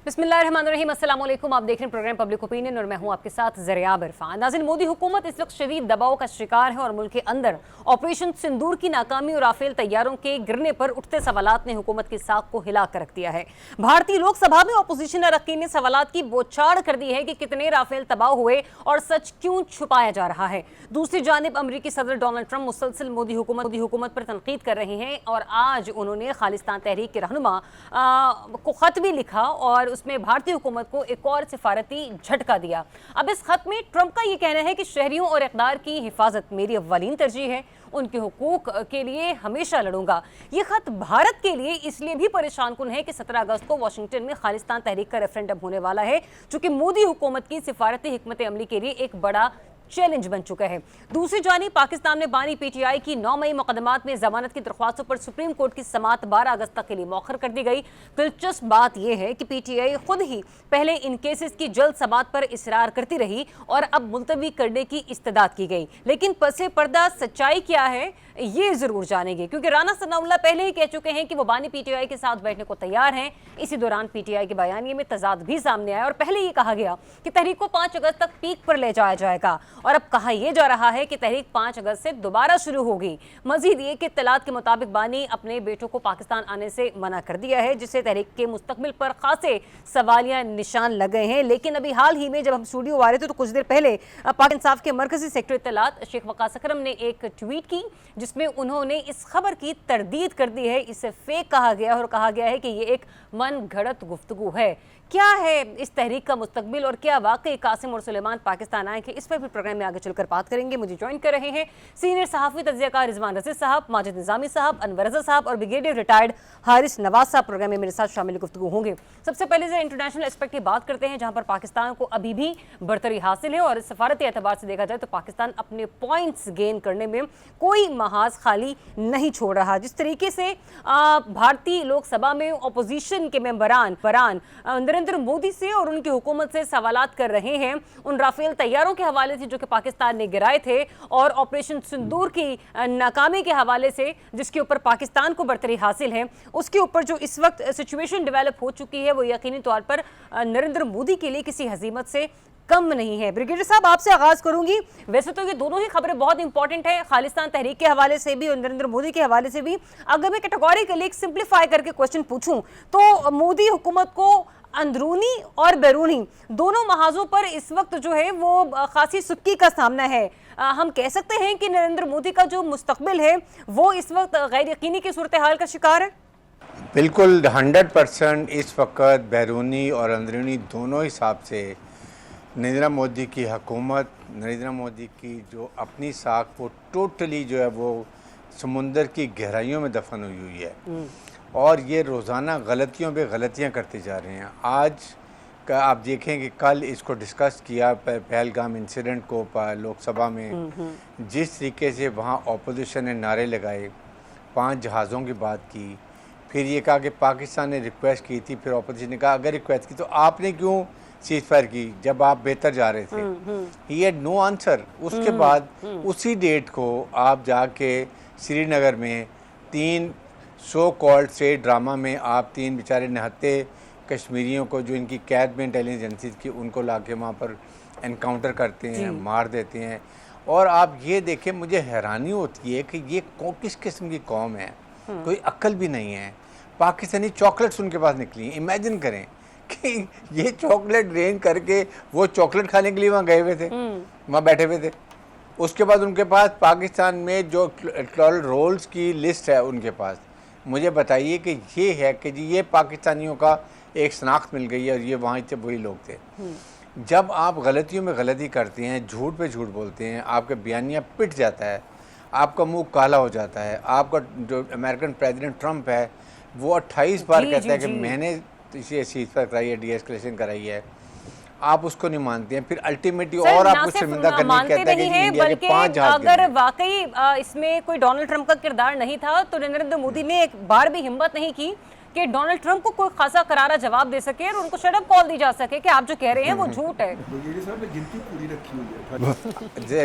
बिस्मिल्लाहिर्रहमानिर्रहीम, अस्सलाम वालेकुम। आप देख रहे हैं प्रोग्राम पब्लिक ओपिनियन और मैं हूं आपके साथ ज़रियाब इरफान। नाज़रीन, मोदी हुकूमत इस वक्त शदीद दबाव का शिकार है और मुल्क के अंदर ऑपरेशन सिंदूर की नाकामी और राफेल तैयारों के गिरने पर उठते सवालात ने हुकूमत की साख को हिला कर रख दिया है। भारतीय लोकसभा में अपोजिशन अरकान ने सवालात की बौछार कर दी है कि कितने राफेल तबाह हुए और सच क्यों छुपाया जा रहा है। दूसरी जानिब अमरीकी सदर डोनाल्ड ट्रंप मुसलसल मोदी हुकूमत पर तनकीद कर रहे हैं और आज उन्होंने खालिस्तान तहरीक के रहनुमा को खत भी लिखा और उसमें भारतीय हुकूमत को एक और सिफारती झटका दिया। अब इस खत में ट्रंप का ये कहना है कि शहरियों और इक़दार की हिफाजत मेरी अव्वलीन तरजीह है, उनके हुकूक के लिए हमेशा लड़ूंगा। ये खत भारत के लिए इसलिए भी परेशान कुन है कि 17 अगस्त को वाशिंगटन में खालिस्तान तहरीक का रेफरेंडम होने वाला है, जो कि मोदी हुकूमत की सिफारती हिकमत अमली के लिए एक बड़ा चैलेंज बन चुका है। दूसरी जानिब पाकिस्तान में बानी पीटीआई की 9 मई मुकदमात में जमानत की दरख्वास्तों पर सुप्रीम कोर्ट की समाअत 12 अगस्त तक के लिए मौखर कर दी गई। दिलचस्प बात यह है कि पीटीआई खुद ही पहले इन केसेस की जल्द समाअत पर इसरार करती रही और अब मुलतवी करने की इस्तदाद की गई, लेकिन पसे पर्दा सच्चाई क्या है ये जरूर जानेंगे, क्योंकि राना सनाउल्लाह पहले ही कह चुके हैं कि वो बानी पीटीआई के साथ बैठने को तैयार हैं। इसी दौरान पीटीआई के बयानिए में तजाद भी सामने आया और पहले ये कहा गया कि तहरीक को 5 अगस्त तक पीक पर ले जाया जाएगा और अब कहा यह जा रहा है कि तहरीक 5 अगस्त से दोबारा शुरू होगी। मजीद ये कि इत्तलात के मुताबिक बानी अपने बेटों को पाकिस्तान आने से मना कर दिया है, जिससे तहरीक के मुस्तकबिल पर खासे सवालिया निशान लगे हैं। लेकिन अभी हाल ही में जब हम स्टूडियो आ रहे थे तो कुछ देर पहले पाक इंसाफ के मरकजी सेक्रेटरी इत्तलात शेख वकास अकरम ने एक ट्वीट की जिसमें उन्होंने इस खबर की तरदीद कर दी है। इसे फेक कहा गया और कहा गया है कि ये एक मन घड़त गुफ्तगू है। क्या है इस तहरीक का मुस्तकबिल और क्या वाकई कासिम और सुलेमान पाकिस्तान आए थे, इस पर भी प्रोग्राम में आगे चलकर बात करेंगे। मुझे ज्वाइन कर रहे हैं सीनियर सहाफ़ी तज्ज़ियाकार रिजवान रशीद साहब, माजिद निज़ामी साहब, अनवर रज़ा साहब और ब्रिगेडियर रिटायर्ड हारिस नवाज साहब प्रोग्राम में मेरे साथ शामिल गुफ्तगू होंगे। सबसे पहले से इंटरनेशनल एस्पेक्ट की बात करते हैं, जहां पर पाकिस्तान को अभी भी बरतरी हासिल है और सफारती एतबार से देखा जाए तो पाकिस्तान अपने पॉइंट्स गेन करने में कोई महाज खाली नहीं छोड़ रहा। जिस तरीके से भारतीय लोकसभा में अपोजिशन के मेंबरान नरेंद्र मोदी से और उनकी हुकूमत से सवालात कर रहे हैं उन राफेल तैयारों के हवाले से जो कि पाकिस्तान ने गिराए थे और ऑपरेशन सिंदूर की नाकामी के हवाले से जिसके ऊपर पाकिस्तान को बरतरी हासिल है, उसके ऊपर जो इस वक्त सिचुएशन डेवलप हो चुकी है वो यकीनी तौर पर नरेंद्र मोदी के लिए किसी हजीमत से कम नहीं है। ब्रिगेडियर साहब, आपसे आगाज करूंगी। वैसे तो ये दोनों ही खबरें बहुत इंपॉर्टेंट है, खालिस्तान तहरीक के हवाले से भी और नरेंद्र मोदी के हवाले से भी। अगर मैं कैटेगोरिकली एक सिंप्लीफाई करके क्वेश्चन पूछूं तो मोदी हुकूमत को अंदरूनी और बैरूनी दोनों महाजों पर इस वक्त जो है वो खासी सुक्की का सामना है। हम कह सकते हैं कि नरेंद्र मोदी का जो मुस्तकबिल है वो इस वक्त गैर यकीनी की सूरत हाल का शिकार है। बिल्कुल 100% इस वक्त बैरूनी और अंदरूनी दोनों हिसाब से नरेंद्र मोदी की हुकूमत, नरेंद्र मोदी की जो अपनी साख वो टोटली जो है वो समुंदर की गहराइयों में दफन हुई है और ये रोज़ाना गलतियों पे गलतियां करते जा रहे हैं। आज का आप देखें कि कल इसको डिस्कस किया पहलगाम इंसिडेंट को लोकसभा में, जिस तरीके से वहाँ अपोजिशन ने नारे लगाए, 5 जहाज़ों की बात की, फिर ये कहा कि पाकिस्तान ने रिक्वेस्ट की थी, फिर अपोजिशन ने कहा अगर रिक्वेस्ट की तो आपने क्यों सीज फायर की जब आप बेहतर जा रहे थे। He had no answer. उसके बाद उसी डेट को आप जाके श्रीनगर में 3 सो कॉल्ड से ड्रामा में आप 3 बेचारे निहत्ते कश्मीरियों को जो इनकी कैद में इंटेलिजेंस एजेंसी की उनको ला के वहाँ पर एनकाउंटर करते हैं, मार देते हैं। और आप ये देखें, मुझे हैरानी होती है कि ये किस किस्म की कौम है, कोई अक्ल भी नहीं है। पाकिस्तानी चॉकलेट्स उनके पास निकली हैं। इमेजिन करें कि ये चॉकलेट रेंज करके वो चॉकलेट खाने के लिए वहाँ गए हुए थे, वहाँ बैठे हुए थे। उसके बाद उनके पास पाकिस्तान में जो 12 रोल्स की लिस्ट है उनके पास, मुझे बताइए कि ये है कि जी ये पाकिस्तानियों का एक शनाख्त मिल गई है और ये वहाँ से वही लोग थे। जब आप गलतियों में गलती करते हैं, झूठ पे झूठ बोलते हैं, आपका बयानिया पिट जाता है, आपका मुंह काला हो जाता है। आपका जो अमेरिकन प्रेसिडेंट ट्रंप है वो 28 बार कहता है कि मैंने इसे सीज़फायर कराई है, डीएस्केलेशन कराई है, आप उसको नहीं मानते हैं। फिर अल्टीमेटली और आपको शर्मिंदा करने की कहता है कि इंडिया के 5 जहाज अगर वाकई इसमें कोई डोनाल्ड ट्रंप का किरदार नहीं था तो नरेंद्र मोदी ने एक बार भी हिम्मत नहीं की कि डोनाल्ड ट्रंप को कोई खासा करारा जवाब दे सके और उनको शट अप कॉल दी जा सके कि आप जो कह रहे हैं वो झूठ है।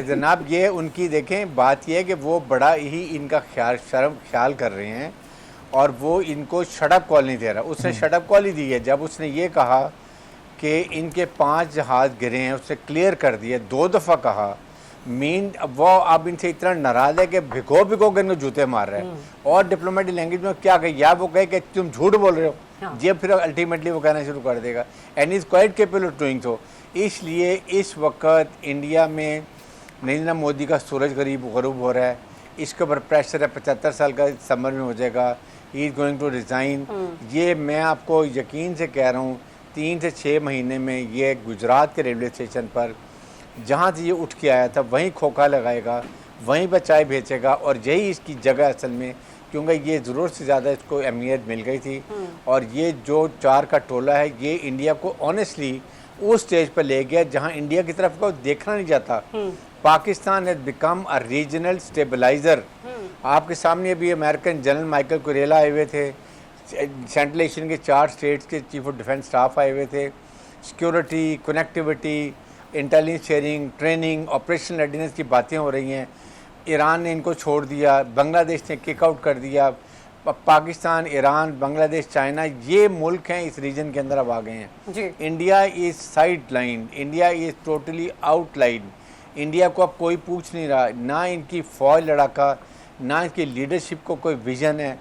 जनाब, ये उनकी देखें बात यह है कि वो बड़ा ही इनका ख्याल कर रहे हैं और वो इनको शटअप कॉल नहीं दे रहा। उसने शटअप कॉल ही दी है जब उसने ये कहा कि इनके 5 जहाज़ गिरे हैं, उससे क्लियर कर दिया, 2 दफ़ा कहा। वो अब इनसे इतना नाराज़ है कि भिगो भिगो के इनको जूते मार रहे हैं। और डिप्लोमेटिक लैंग्वेज में क्या कहे, या वो कहे कि तुम झूठ बोल रहे हो, ये फिर अल्टीमेटली वो कहना शुरू कर देगा। And is quite capable of doing so. इसलिए इस वक्त इंडिया में नरेंद्र मोदी का सूरज गरूब हो रहा है, इसके ऊपर प्रेशर है, 75 साल का समर में हो जाएगा, he is going to resign. ये मैं आपको यकीन से कह रहा हूँ 3 से 6 महीने में ये गुजरात के रेलवे स्टेशन पर जहाँ से ये उठ के आया था वहीं खोखा लगाएगा, वहीं पर चाय बेचेगा, और यही इसकी जगह असल में, क्योंकि ये ज़रूरत से ज़्यादा इसको अहमियत मिल गई थी। और ये जो 4 का टोला है ये इंडिया को ऑनेस्टली उस स्टेज पर ले गया जहाँ इंडिया की तरफ को देखना नहीं जाता। Pakistan has become a regional stabiliser. आपके सामने अभी अमेरिकन जनरल माइकल कुरेला आए हुए थे, सेंट्रल एशियन के 4 स्टेट्स के चीफ ऑफ डिफेंस स्टाफ आए हुए थे। Security, connectivity, intelligence sharing, training, operational readiness की बातें हो रही हैं। ईरान ने इनको छोड़ दिया, बांग्लादेश ने किक आउट कर दिया। पाकिस्तान, ईरान, बांग्लादेश, चाइना, ये मुल्क हैं इस रीजन के अंदर अब आ गए हैं। India is side line, India is totally outline. India को अब कोई पूछ नहीं रहा, ना इनकी फ़ौज लड़ाका, ना इनकी लीडरशिप को कोई विज़न है।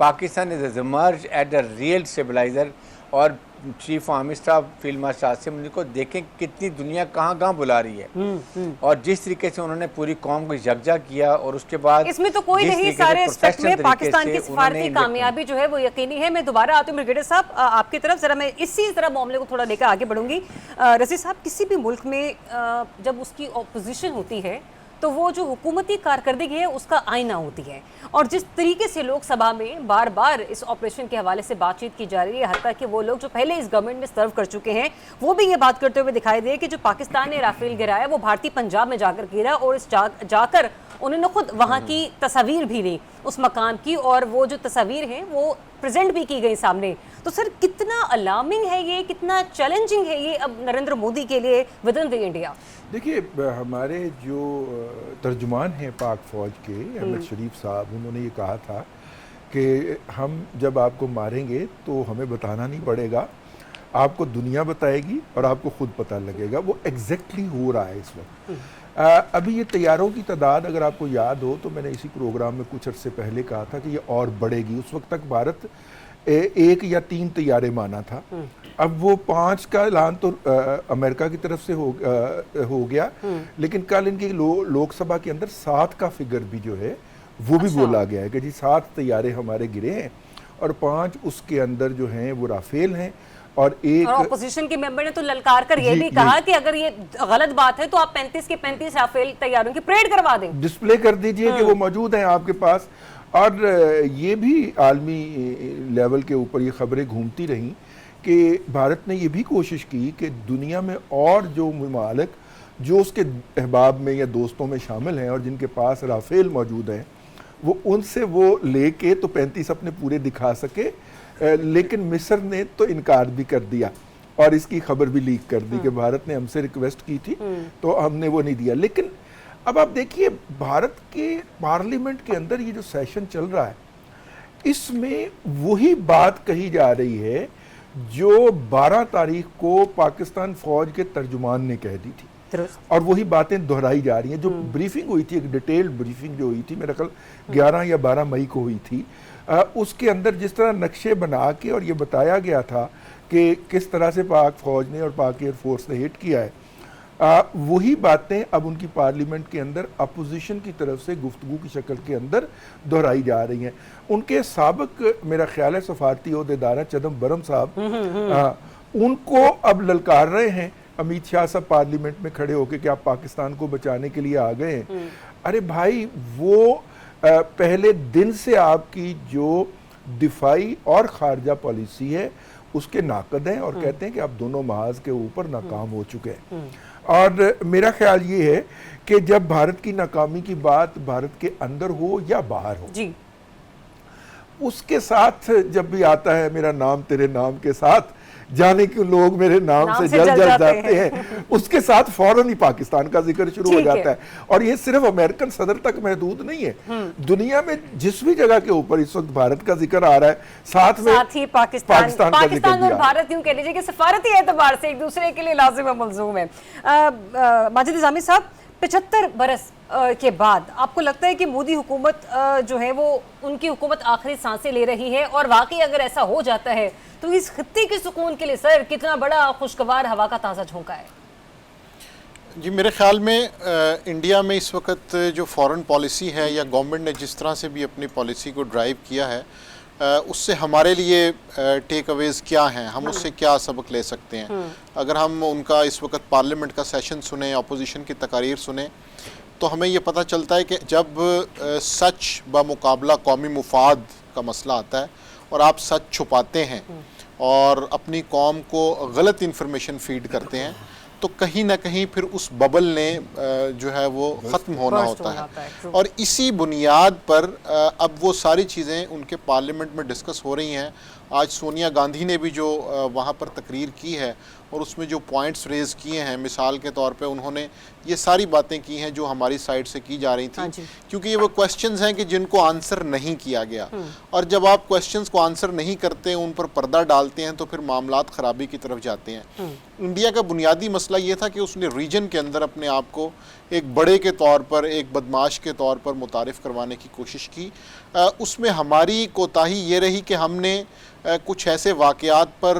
Pakistan is emerge at the real stabiliser. और chief army staff field marshal Asim Munir को देखें कितनी दुनिया कहाँ कहाँ बुला रही है, और जिस तरीके से उन्होंने पूरी कौम को यकजा किया। और उसके बाद इसमें तो कोई नहीं, सारे एस्पेक्ट में पाकिस्तान की सिफारती कामयाबी जो है वो यकीनी है। मैं दोबारा आती हूँ ब्रिगेडियर साहब आपकी तरफ, जरा मैं इसी तरह मामले को थोड़ा लेकर आगे बढ़ूंगी। रज़ी साहब, किसी भी मुल्क में जब उसकी ऑपोजिशन होती है तो वो जो हुकूमती कारकर्दगी है उसका आईना होती है, और जिस तरीके से लोकसभा में बार बार इस ऑपरेशन के हवाले से बातचीत की जा रही है, हत्ता कि वो लोग जो पहले इस गवर्नमेंट में सर्व कर चुके हैं वो भी ये बात करते हुए दिखाई दे कि जो पाकिस्तान ने राफेल गिराया वो भारतीय पंजाब में जाकर गिरा, और इस जाकर उन्होंने खुद वहाँ की तस्वीर भी ली उस मकाम की, और वो जो तस्वीर हैं वो प्रेजेंट भी की गई सामने। तो सर कितना अलार्मिंग है ये, कितना चैलेंजिंग है ये अब नरेंद्र मोदी के लिए विद इन द इंडिया? देखिए, हमारे जो तर्जुमान हैं पाक फ़ौज के अहमद शरीफ साहब, उन्होंने ये कहा था कि हम जब आपको मारेंगे तो हमें बताना नहीं पड़ेगा, आपको दुनिया बताएगी और आपको खुद पता लगेगा। वो एग्जैक्टली हो रहा है इस वक्त। अभी ये तैयारों की तादाद अगर आपको याद हो तो मैंने इसी प्रोग्राम में कुछ अर्से पहले कहा था कि ये और बढ़ेगी। उस वक्त तक भारत 1 या 3 तैयारे माना था, अब वो 5 का ऐलान तो अमेरिका की तरफ से हो गया, लेकिन कल इनकी लोकसभा के अंदर 7 का फिगर भी जो है वो भी बोला गया है कि जी 7 तैयारे हमारे गिरे हैं और 5 उसके अंदर जो हैं वो राफेल हैं। और एक ऑपोजिशन के मेंबर ने तो ललकार कर ये भी कहा कि अगर ये गलत बात है तो आप 35 के 35 राफेल तैयारों की परेड करवा दें, डिस्प्ले कर दीजिए कि वो मौजूद हैं आपके पास। और ये भी आलमी लेवल के ऊपर ये खबरें घूमती रहीं कि भारत ने ये भी कोशिश की कि दुनिया में और जो ममालिक जो उसके अहबाब में या दोस्तों में शामिल हैं और जिनके पास राफेल मौजूद हैं, वो उनसे वो लेके तो 35 अपने पूरे दिखा सके। लेकिन मिस्र ने तो इनकार भी कर दिया और इसकी खबर भी लीक कर दी कि भारत ने हमसे रिक्वेस्ट की थी तो हमने वो नहीं दिया। लेकिन अब आप देखिए, भारत के पार्लियामेंट के अंदर ये जो सेशन चल रहा है, इसमें वही बात कही जा रही है जो 12 तारीख को पाकिस्तान फौज के तर्जुमान ने कह दी थी, और वही बातें दोहराई जा रही हैं। जो ब्रीफिंग हुई थी, एक डिटेल्ड ब्रीफिंग जो हुई थी, मेरा ख्याल 11 या 12 मई को हुई थी, उसके अंदर जिस तरह नक्शे बना के और ये बताया गया था कि किस तरह से पाक फौज ने और पाक एयरफोर्स ने हिट किया है, वही बातें अब उनकी पार्लियामेंट के अंदर अपोजिशन की तरफ से गुफ्तगू की शक्ल के अंदर दोहराई जा रही हैं। उनके साबिक मेरा ख्याल है सफारती ओहदेदार चिदम्बरम साहब, उनको अब ललकार रहे हैं अमित शाह साहब पार्लियामेंट में खड़े होकर कि आप पाकिस्तान को बचाने के लिए आ गए हैं। अरे भाई, वो पहले दिन से आपकी जो दिफाई और खारजा पॉलिसी है उसके नाकद हैं और कहते हैं कि आप दोनों महाज के ऊपर नाकाम हो चुके हैं। और मेरा ख्याल ये है कि जब भारत की नाकामी की बात भारत के अंदर हो या बाहर हो, जी, उसके साथ जब भी आता है मेरा नाम तेरे नाम के साथ, जाने के लोग मेरे नाम से जल जल जाते हैं, उसके साथ फौरन ही पाकिस्तान का जिक्र शुरू हो जाता है। और ये सिर्फ अमेरिकन सदर तक महदूद नहीं है, दुनिया में जिस भी जगह के ऊपर इस वक्त भारत का जिक्र आ रहा है, साथ ही पाकिस्तान और भारत यूं कह लीजिए कि सफारती एतबार से एक दूसरे के लिए लाजिम व मलजूम है। माजिद निज़ामी साहब, 75 बरस के बाद आपको लगता है कि मोदी हुकूमत जो है वो उनकी हुकूमत आखिरी सांसें ले रही है, और वाकई अगर ऐसा हो जाता है तो इस खित्ते के सुकून के लिए सर कितना बड़ा खुशगवार हवा का ताज़ा झोंका है? जी, मेरे ख्याल में इंडिया में इस वक्त जो फॉरेन पॉलिसी है या गवर्नमेंट ने जिस तरह से भी अपनी पॉलिसी को ड्राइव किया है, उससे हमारे लिए टेक अवेज़ क्या हैं, हम उससे क्या सबक ले सकते हैं। अगर हम उनका इस वक्त पार्लियामेंट का सेशन सुने, अपोजिशन की तकारीर सुने, तो हमें ये पता चलता है कि जब सच बमुकाबला कौमी मुफाद का मसला आता है और आप सच छुपाते हैं और अपनी कौम को गलत इन्फॉर्मेशन फीड करते हैं, तो कहीं ना कहीं फिर उस बबल ने जो है वो ख़त्म होना होता है। और इसी बुनियाद पर अब वो सारी चीज़ें उनके पार्लियामेंट में डिस्कस हो रही हैं। आज सोनिया गांधी ने भी जो वहाँ पर तकरीर की है और उसमें जो पॉइंट्स रेज़ किए हैं, मिसाल के तौर पे उन्होंने ये सारी बातें की हैं जो हमारी साइड से की जा रही थी, क्योंकि ये वो क्वेश्चंस हैं कि जिनको आंसर नहीं किया गया, और जब आप क्वेश्चंस को आंसर नहीं करते, उन पर पर्दा डालते हैं, तो फिर मामलात ख़राबी की तरफ जाते हैं। इंडिया का बुनियादी मसला ये था कि उसने रीजन के अंदर अपने आप को एक बड़े के तौर पर, एक बदमाश के तौर पर मुतारिफ़ करवाने की कोशिश की। उसमें हमारी कोताही ये रही कि हमने कुछ ऐसे वाक़यात पर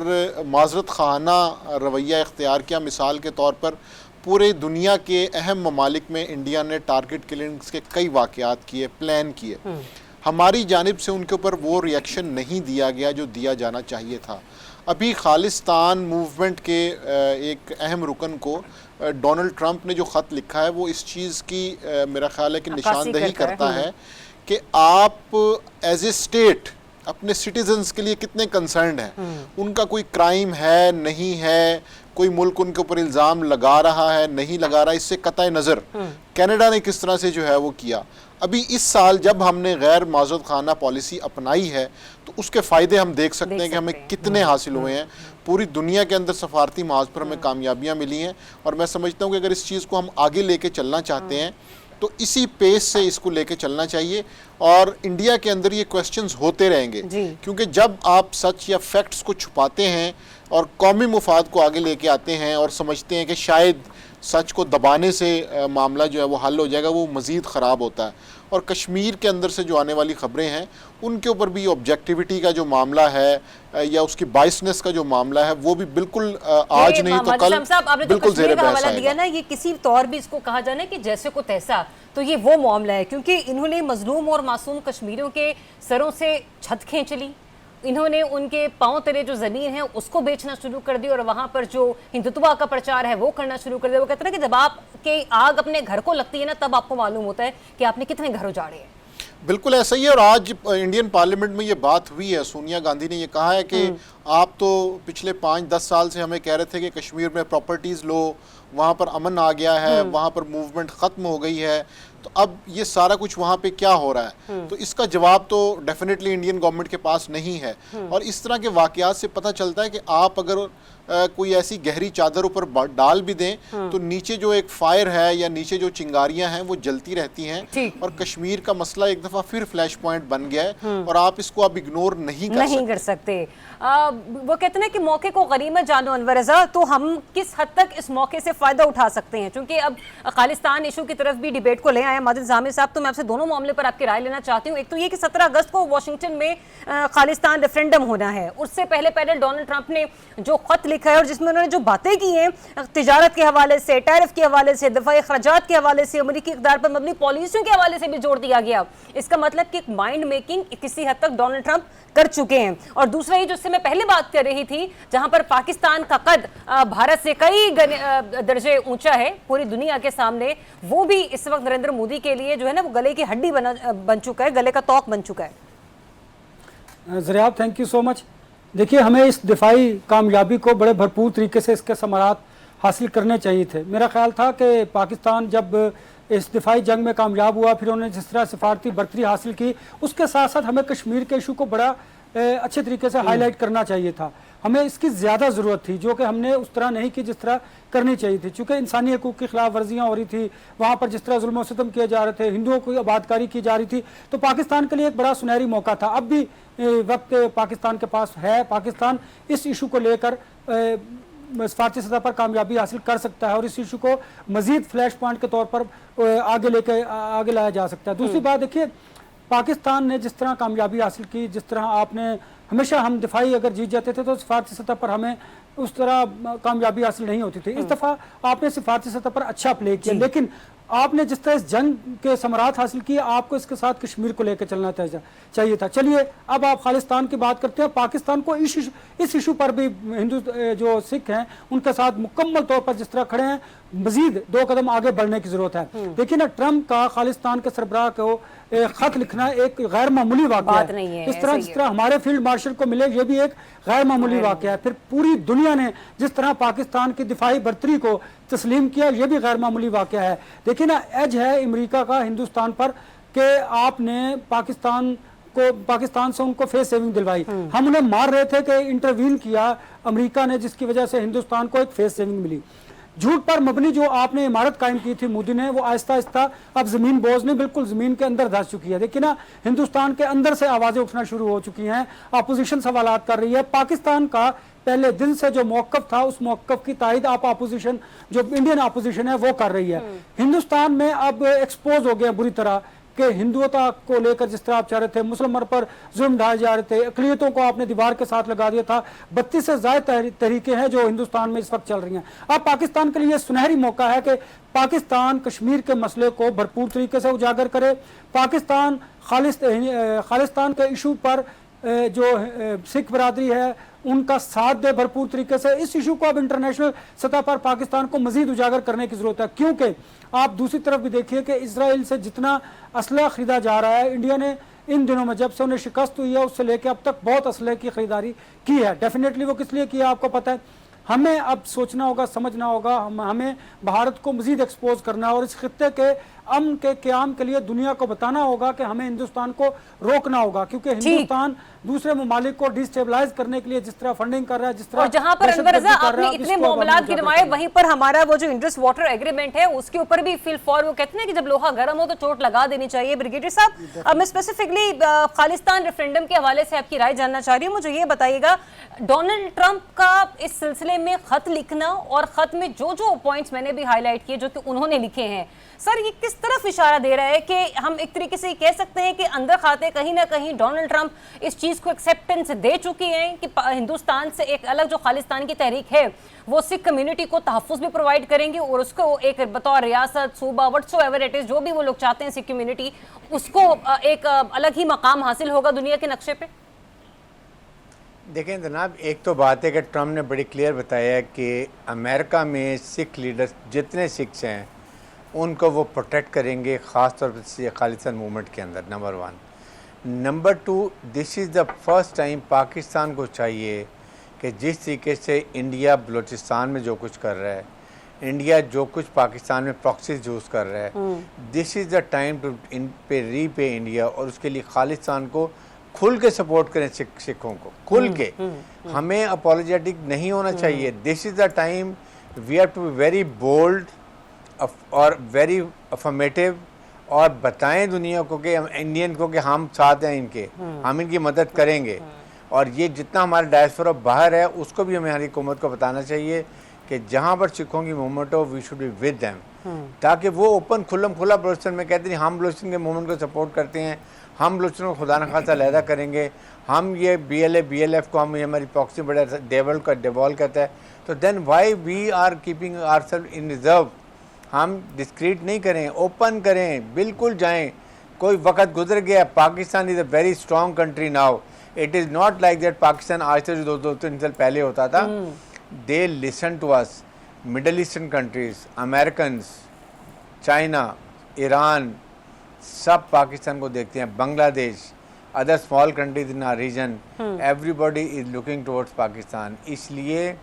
माज़रत ख़ाना रवैया इख्तियार किया। मिसाल के तौर पर पूरे दुनिया के अहम ममालिक में इंडिया ने टारगेट किलिंग्स के कई वाक़यात किए, प्लान किए। हमारी जानिब से उनके ऊपर वो रिएक्शन नहीं दिया गया जो दिया जाना चाहिए था। अभी खालिस्तान मूवमेंट के एक अहम रुकन को डोनाल्ड ट्रंप ने जो ख़त लिखा है, वो इस चीज़ की मेरा ख्याल है कि निशानदही करता है कि आप एज ए स्टेट अपने सिटीजन्स के लिए कितने कंसर्न्ड हैं। उनका कोई क्राइम है, नहीं है, कोई मुल्क उनके ऊपर इल्ज़ाम लगा रहा है, नहीं लगा रहा, इससे कतई नज़र कनाडा ने किस तरह से जो है वो किया। अभी इस साल जब हमने गैर माज़रत खाना पॉलिसी अपनाई है, तो उसके फ़ायदे हम देख सकते हैं कि हमें कितने हासिल हुए हैं। पूरी दुनिया के अंदर सफारती महाज पर हमें कामयाबियाँ मिली हैं, और मैं समझता हूँ कि अगर इस चीज़ को हम आगे लेके चलना चाहते हैं तो इसी पेस से इसको लेके चलना चाहिए। और इंडिया के अंदर ये क्वेश्चंस होते रहेंगे, क्योंकि जब आप सच या फैक्ट्स को छुपाते हैं और कौमी मुफाद को आगे लेके आते हैं और समझते हैं कि शायद सच को दबाने से मामला जो है वो हल हो जाएगा, वो मज़ीद ख़राब होता है। और कश्मीर के अंदर से जो आने वाली ख़बरें हैं, उनके ऊपर भी ऑब्जेक्टिविटी का जो मामला है या उसकी बाइसनेस का जो मामला है, वो भी बिल्कुल आज नहीं तो कल बिल्कुल ज़ेरे बहस आएगा ना। ये किसी तौर भी इसको कहा जाना कि जैसे को तैसा, तो ये वो मामला है, क्योंकि इन्होंने मजलूम और मासूम कश्मीरियों के सरों से छत खींच ली, इन्होंने उनके पांव तले जो ज़मीन है उसको बेचना शुरू कर दी, और वहाँ पर जो हिंदुत्व का प्रचार है वो करना शुरू कर दिया। वो कहते हैं कि जब आपके आग अपने घर को लगती है ना, तब आपको मालूम होता है कि आपने कितने घर उजाड़े हैं। बिल्कुल ऐसा ही है। और आज इंडियन पार्लियामेंट में ये बात हुई है, सोनिया गांधी ने ये कहा है कि आप तो पिछले 5-10 साल से हमें कह रहे थे कि कश्मीर में प्रॉपर्टीज़ लो, वहाँ पर अमन आ गया है, वहाँ पर मूवमेंट ख़त्म हो गई है, तो अब ये सारा कुछ वहाँ पे क्या हो रहा है। तो इसका जवाब तो डेफिनेटली इंडियन गवर्नमेंट के पास नहीं है। और इस तरह के वाक़यात से पता चलता है कि आप अगर कोई ऐसी गहरी चादर ऊपर डाल भी दें, तो नीचे जो एक फायर है या नीचे जो चिंगारियां हैं वो जलती रहती हैं। और कश्मीर का मसला एक दफ़ा फिर फ्लैश पॉइंट बन गया है, और आप इसको अब इग्नोर नहीं कर सकते। वो कहते हैं कि मौके को गनीमत जानो अनवर रज़ा, तो हम किस हद तक इस मौके से फ़ायदा उठा सकते हैं? क्योंकि अब खालिस्तान इशू की तरफ भी डिबेट को ले आए माजिद निज़ामी साहब, तो मैं आपसे दोनों मामले पर आपकी राय लेना चाहती हूँ। एक तो ये कि 17 अगस्त को वाशिंगटन में खालिस्तान रेफरेंडम होना है, उससे पहले डोनाल्ड ट्रंप ने जो खत लिखा है और जिसमें उन्होंने जो बातें की हैं तिजारत के हवाले से, टैरिफ के हवाले से, दफ़ाई खर्चात के हवाले से, अमरीकी इक़्तिदार पर मबनी पॉलिसियों के हवाले से भी जोड़ दिया गया। इसका मतलब कि माइंड मेकिंग किसी हद तक डोनाल्ड ट्रंप कर चुके हैं। और दूसरा ये जिससे मैं पहले बात कर रही थी, जहां पर पाकिस्तान का कद भारत से कई दर्जे ऊंचा है पूरी दुनिया के सामने, वो भी इस वक्त नरेंद्र मोदी के लिए जो है ना वो गले की हड्डी बन चुका है, गले का तौक बन चुका है। Zaryab, thank you so much. देखिए, हमें इस दिफाई कामयाबी को बड़े भरपूर तरीके से इसके समारात हासिल करने चाहिए थे। मेरा ख्याल था कि पाकिस्तान जब इस दिफाई जंग में कामयाब हुआ, फिर उन्होंने जिस तरह सिफारती बरतरी हासिल की, उसके साथ साथ हमें कश्मीर के इशू को बड़ा अच्छे तरीके से हाईलाइट करना चाहिए था। हमें इसकी ज़्यादा ज़रूरत थी, जो कि हमने उस तरह नहीं की जिस तरह करनी चाहिए थी, चूँकि इंसानी हकूक़ की खिलाफ वर्जियाँ हो रही थी, वहाँ पर जिस तरह जुल्म सितम किए जा रहे थे, हिंदुओं की आबादकारी की जा रही थी, तो पाकिस्तान के लिए एक बड़ा सुनहरी मौका था। अब भी वक्त पाकिस्तान के पास है, पाकिस्तान इस इशू को लेकर सफारती सतह पर कामयाबी हासिल कर सकता है और इस इशू को मजीद फ्लैश पॉइंट के तौर पर आगे लाया जा सकता है। दूसरी बात देखिए, पाकिस्तान ने जिस तरह कामयाबी हासिल की, जिस तरह आपने हमेशा हम दिफाई अगर जीत जाते थे तो सिफारती सतह पर हमें उस तरह कामयाबी हासिल नहीं होती थी। इस दफ़ा आपने सिफारती सतह पर अच्छा प्ले किया, लेकिन आपने जिस तरह इस जंग के समरात हासिल किए, आपको इसके साथ कश्मीर को लेकर चलना चाहिए था। चलिए अब आप खालिस्तान की बात करते हैं। पाकिस्तान को इस इशू पर भी हिंदू जो सिख हैं उनके साथ मुकम्मल तौर पर जिस तरह खड़े हैं, मजीद 2 कदम आगे बढ़ने की जरूरत है। देखिए ना, ट्रंप का खालिस्तान के सरबराह को खत लिखना एक गैर मामूली वाक़या है। इस तरह जिस तरह हमारे फील्ड मार्शल को मिले, ये भी एक गैर मामूली वाक़या है। फिर पूरी दुनिया ने जिस तरह पाकिस्तान की दिफाई बर्तरी को तस्लीम किया, ये भी गैर मामूली वाक़या है। देखिए ना, एज है अमेरिका का हिंदुस्तान पर कि आपने पाकिस्तान से उनको फेस सेविंग दिलवाई। हम उन्हें मार रहे थे कि इंटरवीन किया अमेरिका ने, जिसकी वजह से हिंदुस्तान को एक फेस सेविंग मिली। झूठ पर मबनी जो आपने इमारत कायम की थी मोदी ने, वो आहिस्ता आहिस्ता अब जमीन बोझ नहीं, बिल्कुल जमीन के अंदर धंस चुकी है। देखिए ना, हिंदुस्तान के अंदर से आवाजें उठना शुरू हो चुकी हैं, अपोजिशन सवालात कर रही है। पाकिस्तान का पहले दिन से जो मौकफ था, उस मौकफ की तायद आप अपोजिशन, जो इंडियन अपोजिशन है, वो कर रही है। हिंदुस्तान में अब एक्सपोज हो गया बुरी तरह कि हिंदुओं को लेकर जिस तरह आप चाह रहे थे, मुसलमान पर जुल्म ढाए जा रहे थे, अक़लियतों को आपने दीवार के साथ लगा दिया था। 32 से ज़्यादा तरीके हैं जो हिंदुस्तान में इस वक्त चल रही हैं। अब पाकिस्तान के लिए सुनहरी मौका है कि पाकिस्तान कश्मीर के मसले को भरपूर तरीके से उजागर करे। पाकिस्तान खालिस्तान के इशू पर जो सिख बरादरी है उनका साथ दे भरपूर तरीके से। इस इशू को अब इंटरनेशनल सतह पर पाकिस्तान को मजीद उजागर करने की जरूरत है, क्योंकि आप दूसरी तरफ भी देखिए कि इसराइल से जितना असलहा खरीदा जा रहा है, इंडिया ने इन दिनों में जब से उन्हें शिकस्त हुई है उससे लेकर अब तक बहुत असलहे की खरीदारी की है। डेफिनेटली वो किस लिए की है आपको पता है। हमें अब सोचना होगा, समझना होगा, हमें भारत को मजीद एक्सपोज करना है और इस खित्ते के अमन के क़याम के लिए दुनिया को बताना होगा कि हमें हिंदुस्तान को रोकना होगा, क्योंकि हिंदुस्तान दूसरे ममालिक को डिस्टेबलाइज करने के लिए जिस तरह फंडिंग कर रहा है, जिस तरह, और जहां पर अनवर रज़ा आपने इतने मामलात गिनवाए, वहीं पर हमारा वो जो इंडस वाटर एग्रीमेंट है उसके ऊपर भी फील फॉर, वो कहते हैं कि जब लोहा गर्म हो तो चोट लगा देनी चाहिए। ब्रिगेडियर साहब, अब मैं स्पेसिफिकली खालिस्तान रेफरेंडम के हवाले से आपकी राय जानना चाह रही हूँ। मुझे ये बताइएगा, डोनाल्ड ट्रंप का इस सिलसिले में खत लिखना और खत में जो जो पॉइंट्स मैंने भी हाईलाइट किए जो कि उन्होंने लिखे हैं, सर ये किस तरफ इशारा दे रहा है कि हम एक तरीके से कह सकते हैं कि अंदर खाते कहीं ना कहीं डोनाल्ड ट्रंप इस चीज़ को एक्सेप्टेंस दे चुकी हैं कि हिंदुस्तान से एक अलग जो खालिस्तान की तहरीक है वो सिख कम्युनिटी को तहफ़्फ़ुज़ भी प्रोवाइड करेंगे और उसको एक बतौर रियासत, सूबा, व्हाट्सोएवर इट इज़, जो भी वो लोग चाहते हैं सिख कम्युनिटी, उसको एक अलग ही मकाम हासिल होगा दुनिया के नक्शे पे। देखें जनाब, एक तो बात है कि ट्रंप ने बड़ी क्लियर बताया है कि अमेरिका में सिख लीडर्स जितने सिख्स हैं उनको वो प्रोटेक्ट करेंगे, ख़ास तौर पर खालिस्तान मूवमेंट के अंदर, number 1। Number 2, this is the first time Pakistan को चाहिए कि जिस तरीके से इंडिया बलूचिस्तान में जो कुछ कर रहा है, इंडिया जो कुछ पाकिस्तान में प्रॉक्सीज यूज़ कर रहा है, this is the time to repay India, और उसके लिए खालिस्तान को खुल के सपोर्ट करें, सिखों को खुल के। हमें अपोलोजेटिक नहीं होना चाहिए। This is the time we have to be very bold और वेरी अफर्मेटिव, और बताएं दुनिया को कि इंडियन को कि हम साथ हैं इनके, हम इनकी मदद करेंगे। और ये जितना हमारा डायस्पोरा बाहर है उसको भी हमें हमारी हुकूमत को बताना चाहिए कि जहाँ पर सिखों की मूवमेंट हो, we should be with them, ताकि वो ओपन खुला बलूचिस्तान में कहते हैं हम बलूचिस्तान के मूवमेंट को सपोर्ट करते हैं, हम बलूचिस्तान को खुदा न खासा अलहदा करेंगे, हम ये BLF को हम हमारी प्रॉक्सी बड़ा डेवॉल्व करता है, तो then why we are keeping ourselves in reserve. हम डिस्क्रीट नहीं करें, ओपन करें, बिल्कुल जाएं। कोई वक्त गुजर गया, Pakistan is a very strong country now. It is not like that Pakistan आज से जो 2-3 साल पहले होता था। They listen to us, Middle Eastern countries, Americans, China, Iran, सब पाकिस्तान को देखते हैं, Bangladesh, other small countries in our region, everybody is looking towards Pakistan. इसलिए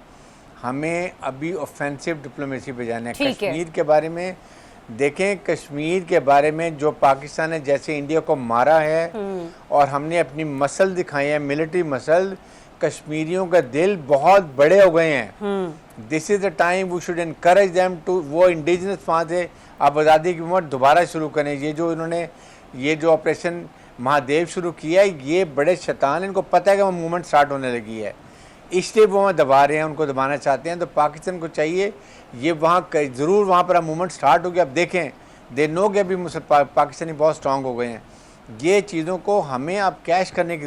हमें अभी ऑफेंसिव डिप्लोमेसी पे जाना है। कश्मीर के बारे में देखें कश्मीर के बारे में जो पाकिस्तान ने जैसे इंडिया को मारा है और हमने अपनी मसल दिखाई है, मिलिट्री मसल, कश्मीरियों का दिल बहुत बड़े हो गए हैं। This is the time we should encourage them to, वो इंडिजिनस वहाँ से आप आज़ादी की मूवमेंट दोबारा शुरू करें। ये जो इन्होंने ये जो ऑपरेशन महादेव शुरू किया है, ये बड़े शैतान, इनको पता है कि वो मूवमेंट स्टार्ट होने लगी है, इसलिए वो वहाँ दबा रहे हैं, उनको दबाना चाहते हैं। तो पाकिस्तान को चाहिए ये वहाँ ज़रूर वहाँ पर मूवमेंट स्टार्ट हो गया। अब देखें दे नो कि अभी पाकिस्तानी बहुत स्ट्रांग हो गए हैं। ये चीज़ों को हमें अब कैश करने की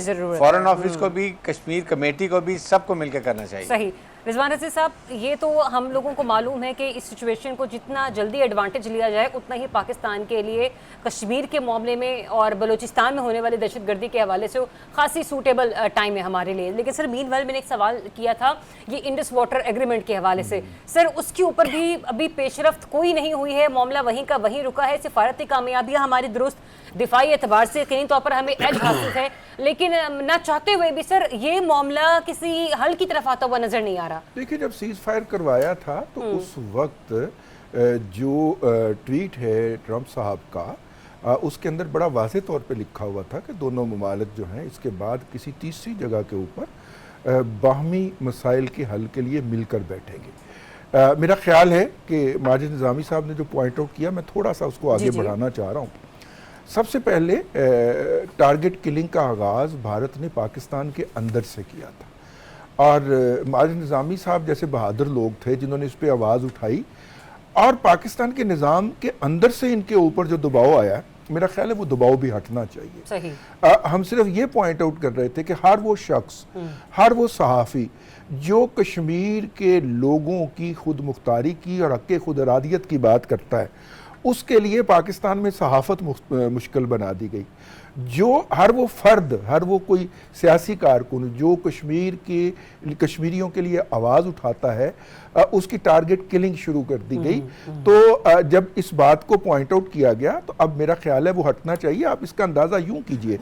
ज़रूरत है। फॉरेन ऑफिस को भी, कश्मीर कमेटी को भी, सबको मिलकर करना चाहिए। सही। रिजवान रशीद साहब, ये तो हम लोगों को मालूम है कि इस सिचुएशन को जितना जल्दी एडवांटेज लिया जाए उतना ही पाकिस्तान के लिए कश्मीर के मामले में और बलूचिस्तान में होने वाली दहशतगर्दी के हवाले से खासी सूटेबल टाइम है हमारे लिए। लेकिन सर मीनवाइल मैंने एक सवाल किया था ये इंडस वाटर एग्रीमेंट के हवाले से, सर उसके ऊपर भी अभी पेशरफ्त कोई नहीं हुई है, मामला वहीं का वहीं रुका है। सिफारती कामयाबियाँ हमारी दुरुस्त दिफाई एतबार से कहीं तौर पर हमें एज हासिल है, लेकिन ना चाहते हुए भी सर ये मामला किसी हल की तरफ आता हुआ नजर नहीं आ रहा। देखिए, जब सीज फायर करवाया था तो उस वक्त जो ट्वीट है ट्रंप साहब का, उसके अंदर बड़ा वाज़े तौर पे लिखा हुआ था कि दोनों ममालिक जो हैं इसके बाद किसी तीसरी जगह के ऊपर बाहमी मसाइल के हल के लिए मिलकर बैठेंगे। मेरा ख्याल है कि माजिद निज़ामी साहब ने जो पॉइंट आउट किया, मैं थोड़ा सा उसको आगे बढ़ाना चाह रहा हूँ। सबसे पहले टारगेट किलिंग का आगाज़ भारत ने पाकिस्तान के अंदर से किया था, और माजिद निज़ामी साहब जैसे बहादुर लोग थे जिन्होंने इस पर आवाज़ उठाई, और पाकिस्तान के निज़ाम के अंदर से इनके ऊपर जो दबाव आया, मेरा ख्याल है वो दबाव भी हटना चाहिए। सही। हम सिर्फ ये पॉइंट आउट कर रहे थे कि हर वो शख्स, हर वो सहाफ़ी जो कश्मीर के लोगों की खुद मुख्तारी की और हक़ खुद इरादियत की बात करता है, उसके लिए पाकिस्तान में सहाफ़त मुश्किल बना दी गई। जो हर वो फ़र्द, हर वो कोई सियासी कारकुन जो कश्मीरियों के लिए आवाज़ उठाता है, उसकी टारगेट किलिंग शुरू कर दी गई। तो जब इस बात को पॉइंट आउट किया गया तो अब मेरा ख्याल है वो हटना चाहिए। आप इसका अंदाज़ा यूँ कीजिए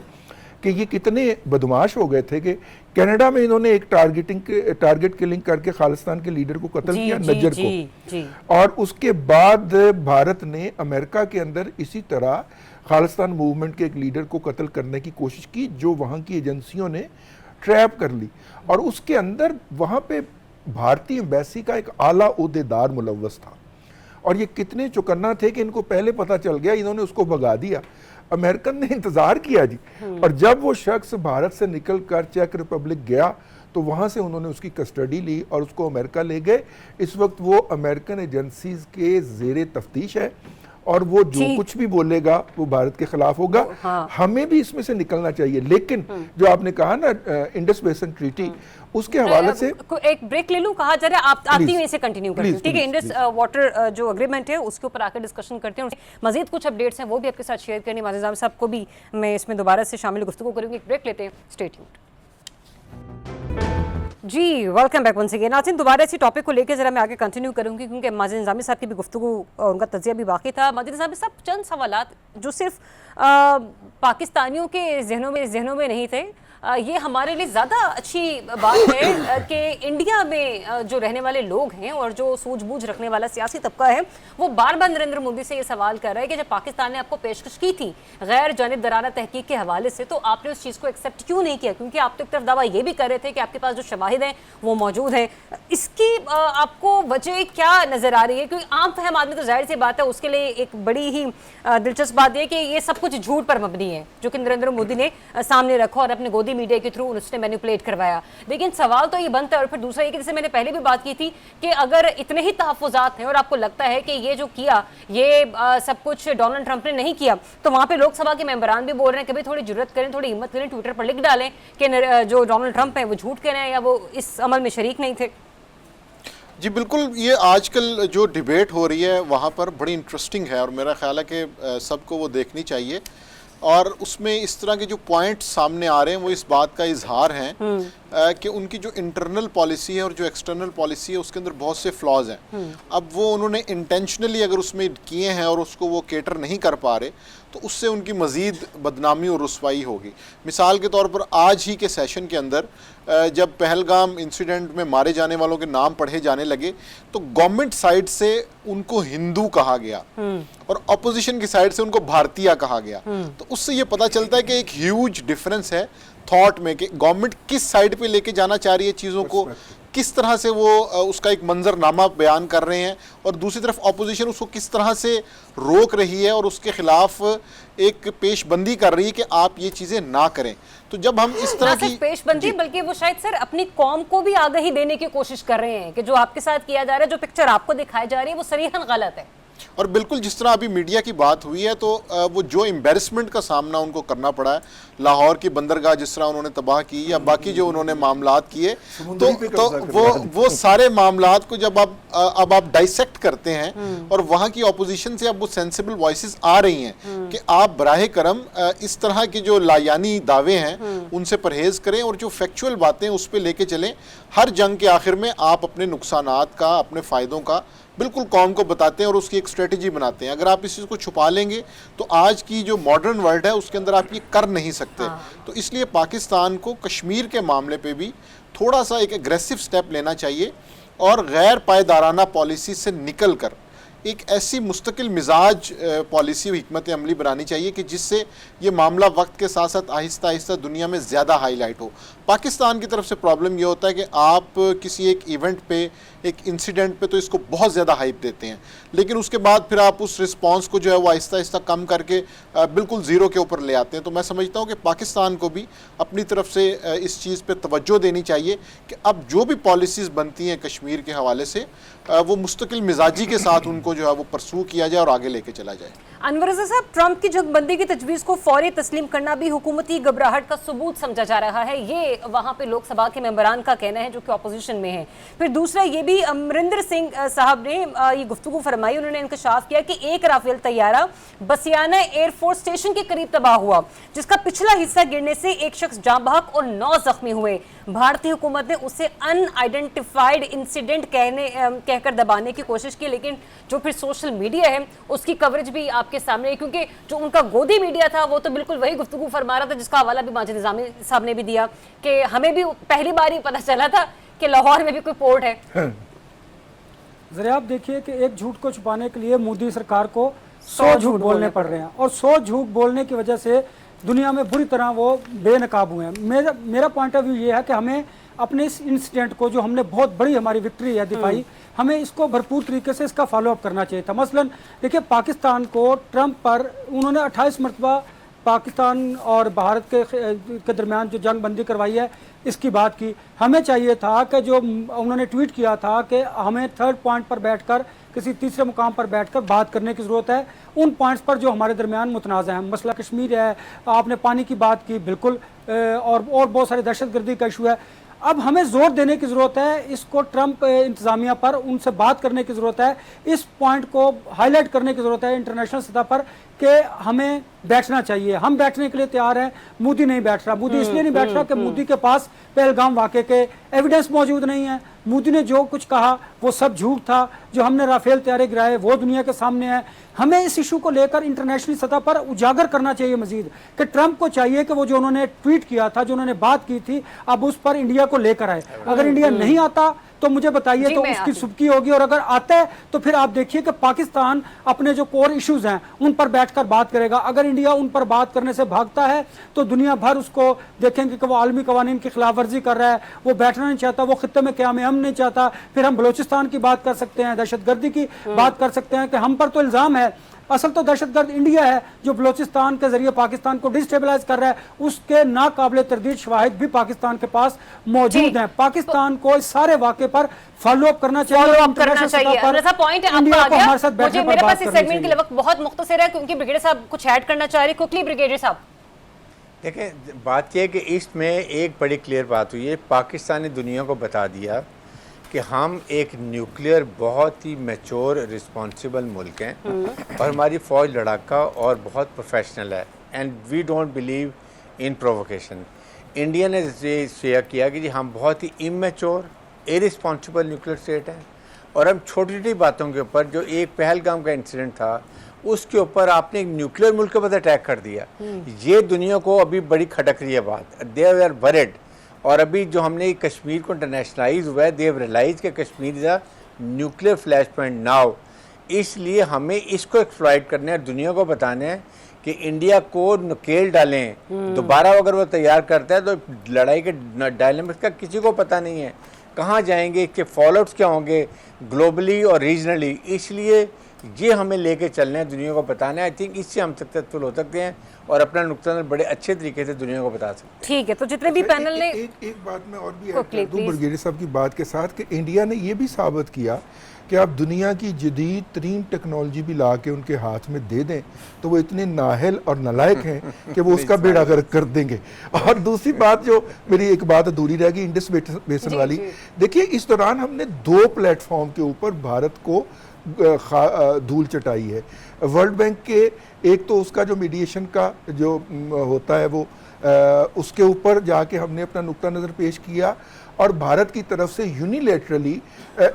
कि ये कितने बदमाश हो गए थे कि कनाडा में इन्होंने एक टारगेट किलिंग करके खालिस्तान के लीडर को कत्ल किया, नज्जर को, और उसके बाद भारत ने अमेरिका के अंदर इसी तरह खालिस्तान मूवमेंट के एक लीडर को कत्ल करने की कोशिश की, जो वहाँ की एजेंसियों ने ट्रैप कर ली, और उसके अंदर वहाँ पे भारतीय एम्बेसी का एक आला ओहदेदार मुलव्वस था। और ये कितने चौकन्ना थे कि इनको पहले पता चल गया, इन्होंने उसको भगा दिया। अमेरिकन ने इंतज़ार किया जी, और जब वो शख्स भारत से निकल कर चेक रिपब्लिक गया तो वहाँ से उन्होंने उसकी कस्टडी ली और उसको अमेरिका ले गए। इस वक्त वो अमेरिकन एजेंसीज के ज़ेरे तफ्तीश है, और वो जो कुछ भी बोलेगा वो भारत के खिलाफ होगा। हमें भी इसमें से निकलना चाहिए। लेकिन जो आपने कहा ना इंडस बेसिन ट्रीटी, उसके हवाले से एक ब्रेक ले लूं, कहा जा रहा है आप आती हुई से कंटिन्यू करते हैं, ठीक है? इंडस वाटर जो एग्रीमेंट है उसके ऊपर आकर डिस्कशन करते हैं। मजीद कुछ अपडेट्स हैं वो भी आपके साथ शेयर करनी, माजिद निज़ामी साहब को भी मैं इसमें दोबारा से शामिल गुफ्तगू करूंगी। एक ब्रेक लेते हैं, स्टे ट्यून्ड। जी वेलकम बैक वंस अगेन। नाज़रीन, दोबारा इसी टॉपिक को लेकर जरा मैं आगे कंटिन्यू करूंगी क्योंकि माजिद निज़ामी साहब की भी गुफ्तगू और उनका तजिया भी बाकी था। माजिद निज़ामी साहब, चंद सवालात जो सिर्फ पाकिस्तानियों के जहनों में नहीं थे, ये हमारे लिए ज़्यादा अच्छी बात है कि इंडिया में जो रहने वाले लोग हैं और जो सूझबूझ रखने वाला सियासी तबका है वो बार बार नरेंद्र मोदी से ये सवाल कर रहा है कि जब पाकिस्तान ने आपको पेशकश की थी गैर जानिबदाराना तहकीक के हवाले से, तो आपने उस चीज़ को एक्सेप्ट क्यों नहीं किया? क्योंकि आप तो एक तरफ दावा ये भी कर रहे थे कि आपके पास जो शवाहिद हैं वो मौजूद हैं। इसकी आपको वजह क्या नज़र आ रही है? क्योंकि आम फहम आदमी तो जाहिर सी बात है उसके लिए एक बड़ी ही दिलचस्प बात है कि ये सब कुछ झूठ पर मबनी है जो कि नरेंद्र मोदी ने सामने रखा और अपने गोदी मीडिया के थ्रू उसने मैनिपुलेट करवाया। लेकिन सवाल तो ये बनता है, और फिर दूसरा ये कि जैसे मैंने पहले भी बात की थी कि अगर इतने ही तहफ़्फ़ुज़ात हैं और आपको लगता है कि ये जो किया ये सब कुछ डोनाल्ड ट्रंप ने नहीं किया, तो वहाँ पे लोकसभा के मेंबरान भी बोल रहे हैं कि भाई थोड़ी जुर्रत करें, थोड़ी हिम्मत करें, ट्विटर पर लिख डालें कि जो डोनाल्ड ट्रंप है वो झूठ कह रहे हैं या वो इस अमल में शरीक नहीं थे। जी बिल्कुल, ये आजकल जो डिबेट हो रही है वहाँ पर बड़ी इंटरेस्टिंग है और मेरा ख्याल है कि सबको वो देखनी चाहिए, और उसमें इस तरह के जो पॉइंट्स सामने आ रहे हैं वो इस बात का इजहार हैं कि उनकी जो इंटरनल पॉलिसी है और जो एक्सटर्नल पॉलिसी है उसके अंदर बहुत से फ्लॉज हैं। अब वो उन्होंने इंटेंशनली अगर उसमें किए हैं और उसको वो केटर नहीं कर पा रहे, तो उससे उनकी मज़ीद बदनामी और रुसवाई होगी। मिसाल के तौर पर आज ही के सेशन के अंदर जब पहलगाम इंसिडेंट में मारे जाने वालों के नाम पढ़े जाने लगे तो गवर्नमेंट साइड से उनको हिंदू कहा गया और अपोजिशन की साइड से उनको भारतीय कहा गया। तो उससे ये पता चलता है कि एक ह्यूज डिफरेंस है थॉट में कि गवर्नमेंट किस साइड पे लेके जाना चाह रही है चीज़ों को, किस तरह से वो उसका एक मंजरनामा बयान कर रहे हैं, और दूसरी तरफ अपोजिशन उसको किस तरह से रोक रही है और उसके खिलाफ एक पेशबंदी कर रही है कि आप ये चीज़ें ना करें। तो जब हम इस तरह की पेशबंदी, बल्कि वो शायद सर अपनी कौम को भी आगाही देने की कोशिश कर रहे हैं कि जो आपके साथ किया जा रहा है, जो पिक्चर आपको दिखाई जा रही है वो सरीहन गलत है। और बिल्कुल जिस तरह अभी मीडिया की बात हुई है तो वो जो एम्बेरसमेंट का सामना उनको करना पड़ा है, लाहौर की बंदरगाह जिस तरह उन्होंने तबाह की या बाकी जो उन्होंने मामलात किए, तो वो सारे मामलात को जब अब आप डाइसेक्ट करते हैं और वहाँ की ऑपोजिशन से अब वो सेंसिबल वॉइसेस आ रही हैं कि आप बराह करम इस तरह के जो लायानी दावे हैं उनसे परहेज करें और जो फैक्चुअल बातें उस पर लेके चलें। हर जंग के आखिर में आप अपने नुकसानात का, अपने फ़ायदों का बिल्कुल कौम को बताते हैं और उसकी एक स्ट्रेटजी बनाते हैं। अगर आप इस चीज़ को छुपा लेंगे तो आज की जो मॉडर्न वर्ल्ड है उसके अंदर आप ये कर नहीं सकते। तो इसलिए पाकिस्तान को कश्मीर के मामले पे भी थोड़ा सा एक एग्रेसिव स्टेप लेना चाहिए और गैर पायदाराना पॉलिसी से निकल कर एक ऐसी मुस्तकिल मिजाज पॉलिसी और हिकमत अमली बनानी चाहिए कि जिससे ये मामला वक्त के साथ साथ आहिस्ता आहिस्ता दुनिया में ज़्यादा हाईलाइट हो। पाकिस्तान की तरफ से प्रॉब्लम ये होता है कि आप किसी एक इवेंट पे, एक इंसिडेंट पे तो इसको बहुत ज़्यादा हाइप देते हैं, लेकिन उसके बाद फिर आप उस रिस्पांस को जो है वो आहिस्ता आहिस्ता कम करके बिल्कुल ज़ीरो के ऊपर ले आते हैं। तो मैं समझता हूँ कि पाकिस्तान को भी अपनी तरफ से इस चीज़ पे तवज्जो देनी चाहिए कि अब जो भी पॉलिसीज़ बनती हैं कश्मीर के हवाले से वो मुस्तकिल मिजाजी के साथ उनको जो है वो परसू किया जाए और आगे लेके चला जाए। अनवर रज़ा साहब, ट्रंप की जंगबंदी की तजवीज़ को फौरी तस्लीम करना भी हुकूमती घबराहट का सबूत समझा जा रहा है, ये वहाँ पे लोकसभा के मेंबरान का कहना है जो कि अपोजिशन में है। फिर दूसरा ये भी अमरिंदर सिंह साहब ने ये गुफ्तगू फरमाई, उन्होंने इंकशाफ किया कि एक राफेल तैयारा बसियाना एयरफोर्स स्टेशन के करीब तबाह हुआ, जिसका पिछला हिस्सा गिरने से एक शख्स जाँ बहक और 9 जख्मी हुए। भारतीय हुकूमत ने उसे अनआइडेंटिफाइड इंसिडेंट कहकर दबाने की कोशिश की, लेकिन जो फिर सोशल मीडिया है उसकी कवरेज भी आपके सामने है, क्योंकि जो उनका गोदी मीडिया था वो तो बिल्कुल वही गुफ्तगू फरमा रहा था जिसका हवाला भी माजिद निज़ामी साहब ने भी दिया कि हमें भी पहली बार ही पता चला था कि लाहौर में भी कोई पोर्ट है। जरा आप देखिए कि एक झूठ को छुपाने के लिए मोदी सरकार को 100 झूठ बोलने पड़ रहे हैं और 100 झूठ बोलने की वजह से दुनिया में बुरी तरह वो बेनकाब हुए हैं। मेरा पॉइंट ऑफ व्यू ये है कि हमें अपने इस इंसिडेंट को, जो हमने बहुत बड़ी हमारी विक्ट्री है दिखाई, हमें इसको भरपूर तरीके से इसका फॉलोअप करना चाहिए था। मसलन देखिए, पाकिस्तान को ट्रंप पर उन्होंने 28 मरतबा पाकिस्तान और भारत के दरमियान जो जंग बंदी करवाई है इसकी बात की। हमें चाहिए था कि जो उन्होंने ट्वीट किया था कि हमें 3rd पॉइंट पर बैठकर, किसी तीसरे मुकाम पर बैठकर बात करने की ज़रूरत है उन पॉइंट्स पर जो हमारे दरमियान मुतनाज़ हैं। मसला कश्मीर है, आपने पानी की बात की बिल्कुल, और बहुत सारी दहशतगर्दी का इशू है। अब हमें जोर देने की ज़रूरत है, इसको ट्रंप इंतज़ामिया पर उनसे बात करने की ज़रूरत है, इस पॉइंट को हाईलाइट करने की ज़रूरत है इंटरनेशनल सतह पर कि हमें बैठना चाहिए। हम बैठने के लिए तैयार हैं, मोदी नहीं बैठ रहा। मोदी इसलिए नहीं बैठ रहा कि मोदी के पास पहलगाम वाक़े के एविडेंस मौजूद नहीं है। मोदी ने जो कुछ कहा वो सब झूठ था, जो हमने राफेल तैयारे गिराए वो दुनिया के सामने है। हमें इस इशू को लेकर इंटरनेशनल सतह पर उजागर करना चाहिए मजीद, कि ट्रंप को चाहिए कि वो जो उन्होंने ट्वीट किया था, जो उन्होंने बात की थी, अब उस पर इंडिया को लेकर आए। अगर इंडिया नहीं आता तो मुझे बताइए तो उसकी सुबकी होगी, और अगर आता है तो फिर आप देखिए कि पाकिस्तान अपने जो कोर इश्यूज हैं उन पर बैठकर बात करेगा। अगर इंडिया उन पर बात करने से भागता है तो दुनिया भर उसको देखेंगे कि वो आलमी कवानीन की खिलाफ वर्जी कर रहा है, वो बैठना नहीं चाहता, वो खित्ते में क़याम हम नहीं चाहता। फिर हम बलोचिस्तान की बात कर सकते हैं, दहशतगर्दी की बात कर सकते हैं कि हम पर तो इल्ज़ाम है, असल तो दहशतगर्द इंडिया है जो बलोचिस्तान के जरिए पाकिस्तान को डिस्टेबलाइज कर रहा है। उसके नाकाबिले तरदीद शवाहिद भी पाकिस्तान के पास मौजूद हैं। पाकिस्तान को इस सारे वाक़े पर फॉलोअप करना चाहिए। पॉइंट है मुझे, मेरे पास इस सेगमेंट के लिए वक्त बहुत मुख्तसर है क्योंकि ब्रिगेडियर साहब कुछ ऐड करना चाह रहे। क्विकली ब्रिगेडियर साहब। देखिए, बात यह है कि इसमें एक बड़ी क्लियर बात हुई है, पाकिस्तान ने दुनिया को बता दिया कि हम एक न्यूक्लियर बहुत ही मैच्योर रिस्पॉन्सिबल मुल्क हैं और हमारी फ़ौज लड़ाका और बहुत प्रोफेशनल है, and we don't believe in provocation. India ने ये शेयर किया कि जी हम बहुत ही इमेच्योर इरिस्पॉन्सिबल न्यूक्लियर स्टेट हैं और हम छोटी छोटी बातों के ऊपर, जो एक पहलगाम का इंसिडेंट था उसके ऊपर आपने एक न्यूक्लियर मुल्क के ऊपर अटैक कर दिया। ये दुनिया को अभी बड़ी खटक रही है बात, दे आर वरिड। और अभी जो हमने कश्मीर को इंटरनेशनलाइज हुआ है, दे हैव रियलाइज कि Kashmir is a nuclear flash point now. इसलिए हमें इसको एक्सप्लॉइट करना है, दुनिया को बताना है कि इंडिया को नकेल डालें। दोबारा अगर वो तैयार करता है तो लड़ाई के डायनामिक्स का किसी को पता नहीं है, कहाँ जाएंगे, इसके फॉलोअप्स क्या होंगे ग्लोबली और रीजनली। इसलिए ये हमें लेके चलना है, दुनिया को बताना है। आई थिंक इससे हम सक्सेसफुल हो सकते हैं और अपना नुकसान बड़े अच्छे तरीके से दुनिया को बता सकते हैं। ठीक है, तो जितने भी पैनल ने एक बात मैं और भी ऐड Quickly, कर दूं please. ब्रिगेडियर साहब की बात के साथ कि इंडिया ने ये भी साबित किया कि आप दुनिया की जदीद तरीन टेक्नोलॉजी भी ला के उनके हाथ में दे दें तो वो इतने नाहल और नालायक हैं कि वो उसका बेड़ा गर्क कर देंगे। और दूसरी बात जो मेरी एक बात अधूरी रह गई इंडस बेसिन वाली, देखिए इस दौरान हमने 2 प्लेटफॉर्म के ऊपर भारत को धूल चटाई है। वर्ल्ड बैंक के एक तो उसका जो मीडिएशन का जो होता है वो उसके ऊपर जाके हमने अपना नुक्ता नज़र पेश किया, और भारत की तरफ से यूनिलेटरली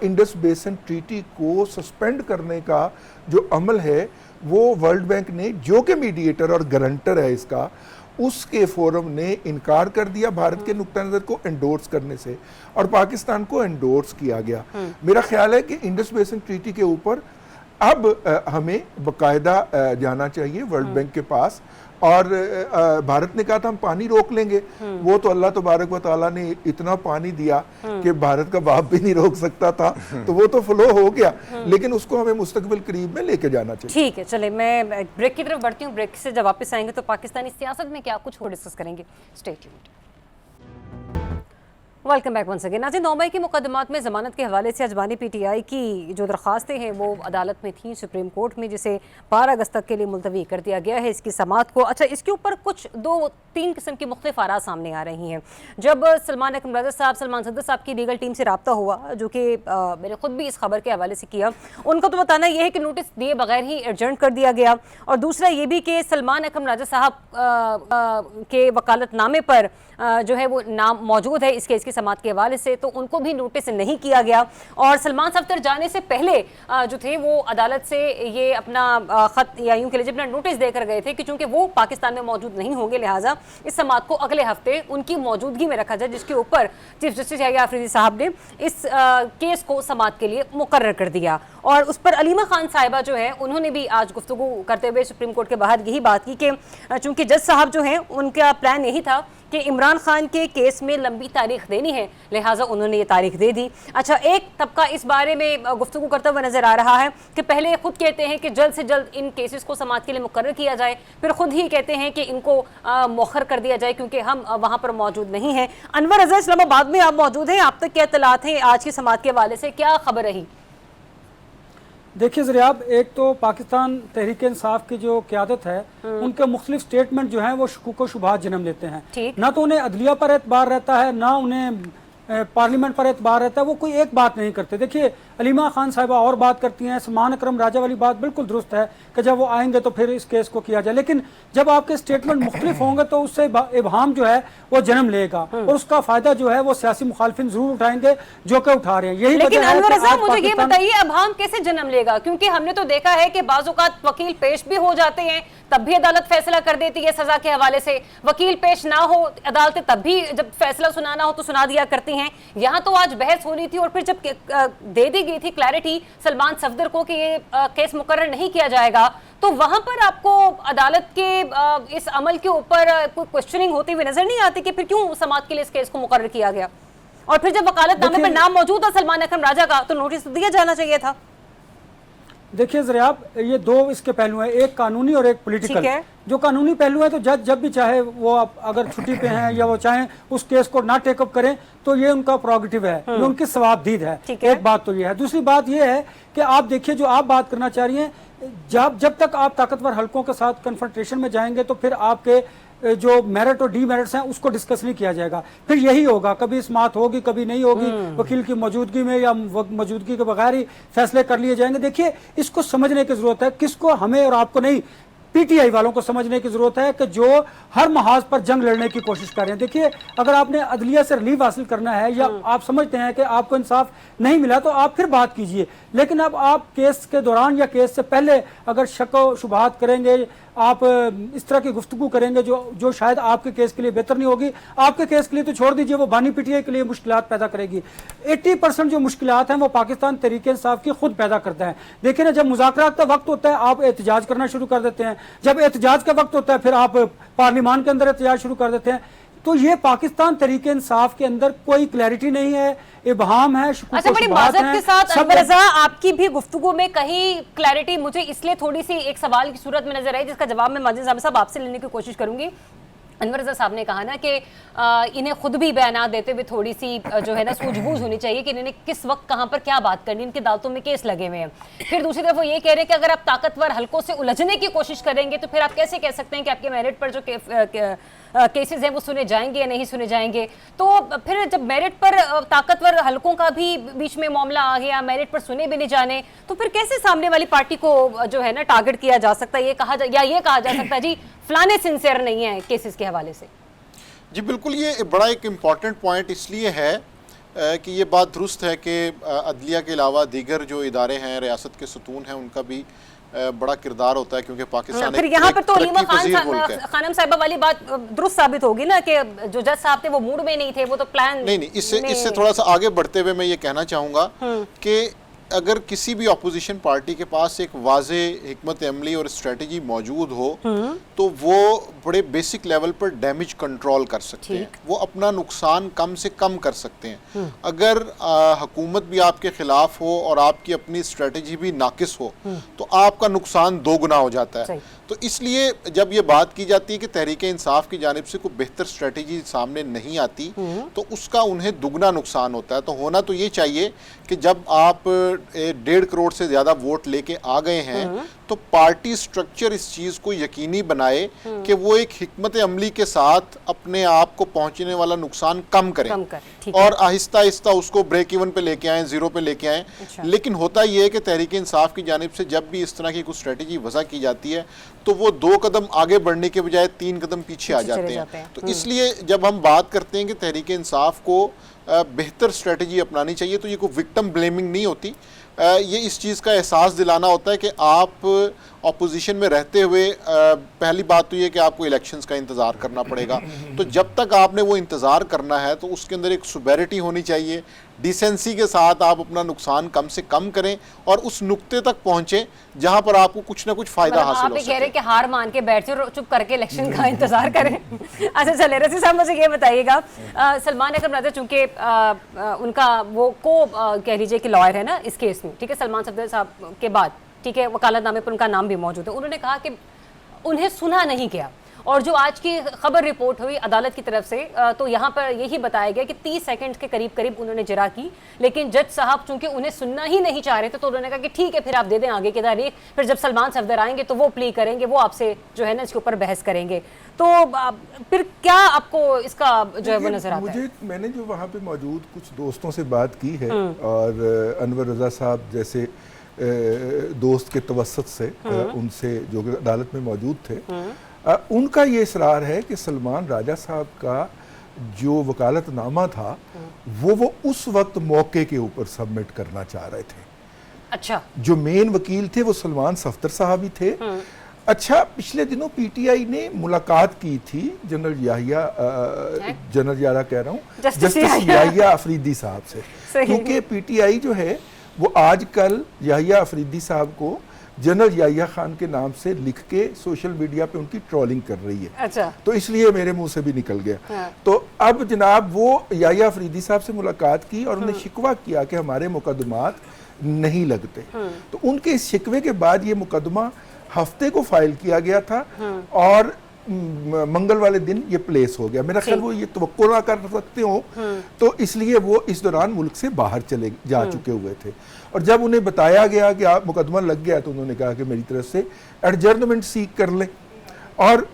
इंडस बेसिन ट्रीटी को सस्पेंड करने का जो अमल है वो वर्ल्ड बैंक ने, जो कि मीडिएटर और गारंटर है इसका, उसके फोरम ने इनकार कर दिया भारत के नुक्ता नज़र को एंडोर्स करने से, और पाकिस्तान को एंडोर्स किया गया। मेरा ख्याल है कि इंडस बेसिन ट्रीटी के ऊपर अब हमें बाकायदा जाना चाहिए वर्ल्ड बैंक के पास। और भारत ने कहा था हम पानी रोक लेंगे, वो तो अल्लाह तबारक व तआला ने इतना पानी दिया कि भारत का बाप भी नहीं रोक सकता था, तो वो तो फ्लो हो गया, लेकिन उसको हमें मुस्तकबिल करीब में लेके जाना चाहिए। ठीक है, चले मैं ब्रेक की तरफ बढ़ती हूँ। ब्रेक से जब वापस आएंगे तो पाकिस्तानी सियासत में क्या कुछ हो डिस्कस करेंगे। Stay tuned. Welcome back once again. नाज़रीन, 9 मई के मुकदमात में ज़मानत के हवाले से अजमानी पीटीआई की जो दरख्वास्तें हैं वो अदालत में थीं सुप्रीम कोर्ट में, जिसे 12 अगस्त तक के लिए मुलतवी कर दिया गया है इसकी समाअत को। अच्छा, इसके ऊपर कुछ 2-3 किस्म की मुख्तलिफ आरा सामने आ रही हैं। जब सलमान अकरम रज़ा साहब, सलमान सदर साहब की लीगल टीम से रब्ता हुआ, जो कि मैंने खुद भी इस खबर के हवाले से किया, उनका तो बताना यह है कि नोटिस दिए बगैर ही एडजर्न कर दिया गया, और दूसरा ये भी कि सलमान अकरम रज़ा साहब के वकालतनामे पर जो है वो नाम मौजूद है इस केस की समाअत के हवाले से, तो उनको भी नोटिस नहीं किया गया। और सलमान साहब तक जाने से पहले जो थे वो अदालत से ये अपना ख़त या यूँ कह लीजिए अपना नोटिस देकर गए थे कि चूँकि वो पाकिस्तान में मौजूद नहीं होंगे, लिहाजा इस समाअत को अगले हफ्ते उनकी मौजूदगी में रखा जाए, जिसके ऊपर चीफ जस्टिस याहिया आफरीदी साहब ने इस केस को समाअत के लिए मुकर्रर कर दिया। और उस पर अलीमा खान साहिबा जो है उन्होंने भी आज गुफ्तगू करते हुए सुप्रीम कोर्ट के बाहर यही बात की कि चूँकि जज साहब जो हैं उनका प्लान यही था कि इमरान खान के केस में लंबी तारीख देनी है, लिहाजा उन्होंने ये तारीख दे दी। अच्छा, एक तबका इस बारे में गुफ्तगू करता हुआ नजर आ रहा है कि पहले खुद कहते हैं कि जल्द से जल्द इन केसेस को समाअत के लिए मुकर्रर किया जाए, फिर खुद ही कहते हैं कि इनको मौखर कर दिया जाए क्योंकि हम वहाँ पर मौजूद नहीं हैं। अनवर रज़ा इस्लामाबाद में आप मौजूद हैं, आप तक क्या इत्तलात हैं आज की समाअत के हवाले से, क्या खबर रही? देखिए ज़रियाब, एक तो पाकिस्तान तहरीक इंसाफ की जो क़यादत है उनके मुख्तलिफ स्टेटमेंट जो हैं वो शकूक व शुबहात जन्म लेते हैं। ना तो उन्हें अदलिया पर एतबार रहता है, ना उन्हें पार्लियामेंट पर एतबार रहता है, वो कोई एक बात नहीं करते। देखिए अलीमा खान साहिबा और बात करती हैं, सलमान अकरम राजा वाली बात बिल्कुल दुरुस्त है कि जब वो आएंगे तो फिर इस केस को किया जाए, लेकिन जब आपके स्टेटमेंट मुख्तलिफ होंगे तो उससे इबहाम जो है वो जन्म लेगा और उसका फायदा जो है वो सियासी मुखालफिन जरूर उठाएंगे, जो कि उठा रहे हैं। यही लेकिन वजह है अनवर कि रज़ा, आज मुझे ये पाकिस्तान- बताइए इबहाम कैसे जन्म लेगा? क्योंकि हमने तो देखा है कि बाज़ औक़ात वकील पेश भी हो जाते हैं तब भी अदालत फैसला कर देती है सजा के हवाले से, वकील पेश ना हो अदालतें तब भी जब फैसला सुनाना हो तो सुना दिया करती हैं। यहाँ तो आज बहस हो रही थी और फिर जब दे दी गई थी क्लैरिटी सलमान सफदर को कि ये केस मुकर्रर नहीं किया जाएगा, तो वहां पर आपको अदालत के इस अमल के ऊपर कोई क्वेश्चनिंग होती हुई नजर नहीं आती कि फिर क्यों समाअत के लिए इस केस को मुकर्रर किया गया? और फिर जब वकालतनामे पर नाम मौजूद था सलमान अकरम राजा का, तो नोटिस तो दिया जाना चाहिए था। देखिए ज़रियाब, ये दो इसके पहलू हैं, एक कानूनी और एक पॉलिटिकल। जो कानूनी पहलू है तो जज जब भी चाहे वो अगर छुट्टी पे हैं या वो चाहें उस केस को ना टेकअप करें तो ये उनका प्रोगेटिव है, ये उनकी सवाबदीद है। एक बात तो ये है। दूसरी बात ये है कि आप देखिए जो आप बात करना चाह रही हैं, जब तक आप ताकतवर हलकों के साथ कन्फ्रंटेशन में जाएंगे तो फिर आपके जो मेरिट और डीमेरिट्स हैं उसको डिस्कस नहीं किया जाएगा, फिर यही होगा, कभी समाअत होगी कभी नहीं होगी, वकील की मौजूदगी में या मौजूदगी के बगैर ही फैसले कर लिए जाएंगे। देखिए इसको समझने की जरूरत है, किसको, हमें और आपको नहीं, पीटीआई वालों को समझने की जरूरत है कि जो हर महाज पर जंग लड़ने की कोशिश कर रहे हैं। देखिए, अगर आपने अदलिया से रिलीफ हासिल करना है या आप समझते हैं कि आपको इंसाफ नहीं मिला तो आप फिर बात कीजिए, लेकिन अब आप केस के दौरान या केस से पहले अगर शक व शुबहात करेंगे, आप इस तरह की गुफ्तगू करेंगे जो शायद आपके केस के लिए बेहतर नहीं होगी। आपके केस के लिए तो छोड़ दीजिए, वो बानी पीटीआई के लिए मुश्किलात पैदा करेगी। 80% जो मुश्किलात हैं वो पाकिस्तान तहरीक इंसाफ की खुद पैदा करता है। देखिए ना, जब मुज़ाकरात का वक्त होता है आप एहतजाज करना शुरू कर देते हैं, जब एहतजाज का वक्त होता है फिर आप पार्लियामान के अंदर एहतजाज शुरू कर देते हैं। तो ये पाकिस्तान तहरीक इंसाफ के अंदर कोई क्लैरिटी नहीं है, इबहाम है, शुकूक अच्छा, व बड़ी शुबहात माजरत हैं, के साथ सब अनवर रज़ा, आपकी भी गुफ्तगू में कहीं क्लैरिटी मुझे इसलिए थोड़ी सी एक सवाल की सूरत में नजर आई जिसका जवाब मैं माजिद साहब आपसे लेने की कोशिश करूंगी। अनवर रज़ा साहब ने कहा ना कि इन्हें खुद भी बयान देते हुए थोड़ी सी जो है ना सूझबूझ होनी चाहिए कि इन्होंने किस वक्त कहाँ पर क्या बात करनी, इनके दांतों में केस लगे हुए हैं। फिर दूसरी तरफ वो ये कह रहे हैं कि अगर आप ताकतवर हलकों से उलझने की कोशिश करेंगे तो फिर आप कैसे कह सकते हैं कि आपके मेरिट पर जो केसेस हैं वो सुने जाएंगे या नहीं सुने जाएंगे। तो फिर जब मेरिट पर ताकतवर हलकों का भी बीच में मामला आ गया, मेरिट पर सुने भी नहीं जाने, तो फिर कैसे सामने वाली पार्टी को जो है ना टारगेट किया जा सकता है, ये कहा जा सकता है जी फलाने सिंसियर नहीं है केसेस के हवाले से। जी बिल्कुल, ये बड़ा एक इम्पॉर्टेंट पॉइंट इसलिए है कि ये बात दुरुस्त है कि अदलिया के अलावा दीगर जो इदारे हैं, रियासत के सतून हैं, उनका भी बड़ा किरदार होता है, क्योंकि पाकिस्तान फिर यहाँ पर तो अलीमा खानम साहिबा वाली बात दुरुस्त साबित होगी ना कि जो जज साहब थे वो मूड में नहीं थे, वो तो प्लान नहीं, इससे थोड़ा सा आगे बढ़ते हुए मैं ये कहना चाहूँगा कि अगर किसी भी अपोजिशन पार्टी के पास एक वाज़े हिकमत अमली और स्ट्रेटजी मौजूद हो तो वो बड़े बेसिक लेवल पर डैमेज कंट्रोल कर सकते हैं, वो अपना नुकसान कम से कम कर सकते हैं। अगर हुकूमत भी आपके खिलाफ हो और आपकी अपनी स्ट्रेटजी भी नाकिस हो तो आपका नुकसान दोगुना हो जाता है। तो इसलिए जब ये बात की जाती है कि तहरीक इंसाफ की जानिब से कोई बेहतर स्ट्रेटजी सामने नहीं आती तो उसका उन्हें दुगना नुकसान होता है। तो होना तो ये चाहिए कि जब आप 1.5 करोड़ से ज़्यादा वोट लेके आ गए हैं तो पार्टी स्ट्रक्चर इस चीज़ को यकीनी बनाए कि वो एक हिकमत अमली के साथ अपने आप को पहुंचने वाला नुकसान कम करें और आहिस्ता आहिस्ता उसको ब्रेक इवन पे लेके आएँ, ज़ीरो पे लेके आएँ। लेकिन होता ये है कि तहरीक इंसाफ की जानिब से जब भी इस तरह की कुछ स्ट्रेटजी वज़ा की जाती है तो वो 2 कदम आगे बढ़ने के बजाय 3 कदम पीछे आ जाते हैं। तो इसलिए जब हम बात करते हैं कि तहरीक इंसाफ को बेहतर स्ट्रेटजी अपनानी चाहिए तो ये कोई विक्टिम ब्लेमिंग नहीं होती, ये इस चीज़ का एहसास दिलाना होता है कि आप अपोजिशन में रहते हुए पहली बात तो ये कि आपको इलेक्शंस का इंतज़ार करना पड़ेगा। तो जब तक आपने वो इंतज़ार करना है तो उसके अंदर एक सोबरिटी होनी चाहिए, डिसेंसी के साथ आप अपना नुकसान कम से कम करें और उस नुक्ते तक पहुंचे जहां पर आपको कुछ ना कुछ फायदा हासिल हो सके। आप कह रहे हैं कि हार मान के बैठ जाओ, चुप करके इलेक्शन का इंतजार करें। अच्छा चले, रसी साहब मुझे ये बताइएगा, सलमान अकरम राजा चूंकि उनका वो कह लीजिए कि लॉयर है ना इस केस में, ठीक है, सलमान सफदर साहब के बाद, ठीक है, वकालतनामे पर उनका नाम भी मौजूद है। उन्होंने कहा कि उन्हें सुना नहीं गया और जो आज की खबर रिपोर्ट हुई अदालत की तरफ से तो यहाँ पर यही बताया गया कि 30 सेकंड के करीब उन्होंने जरा की, लेकिन जज साहब चूंकि उन्हें सुनना ही नहीं चाह रहे थे तो उन्होंने कहा कि ठीक है फिर आप दे दें आगे की तारीख, फिर जब सलमान सफदर आएंगे तो वो प्ली करेंगे, वो आपसे जो है ना इसके ऊपर बहस करेंगे। तो फिर क्या आपको इसका जो है वो नजर आता है? मैंने जो वहाँ पे मौजूद कुछ दोस्तों से बात की है और अनवर रज़ा साहब जैसे दोस्त के तवस्सुत से उनसे जो अदालत में मौजूद थे, उनका ये इसरार है कि सलमान राजा साहब का जो वकालतनामा था वो उस वक्त मौके के ऊपर सबमिट करना चाह रहे थे। अच्छा, जो मेन वकील थे वो सलमान सफदर साहब ही थे। अच्छा, पिछले दिनों पीटीआई ने मुलाकात की थी जनरल याहिया कह रहा हूँ, जस्टिस याहिया अफरीदी साहब से, क्योंकि पीटीआई जो है वो आजकल याहिया अफरीदी साहब को जनरल याहिया खान के नाम से लिख के सोशल मीडिया पे उनकी ट्रोलिंग कर रही है। अच्छा। तो इसलिए मेरे मुंह से भी निकल गया। हाँ। तो अब जनाब वो याहिया अफरीदी साहब से मुलाकात की और उन्हें शिकवा किया कि हमारे मुकदमात नहीं लगते। तो उनके इस शिकवे के बाद ये मुकदमा हफ्ते को फाइल किया गया था और मंगल वाले दिन ये प्लेस हो गया। मेरा ख्याल वो ये तवक्को ना कर सकते हो तो इसलिए वो इस दौरान मुल्क से बाहर चले जा चुके हुए थे। और जब उन्हें बताया गया कि आप मुकदमा लग गया तो उन्होंने कहा कि मेरी तरफ से एडजर्नमेंट सीक कर लें और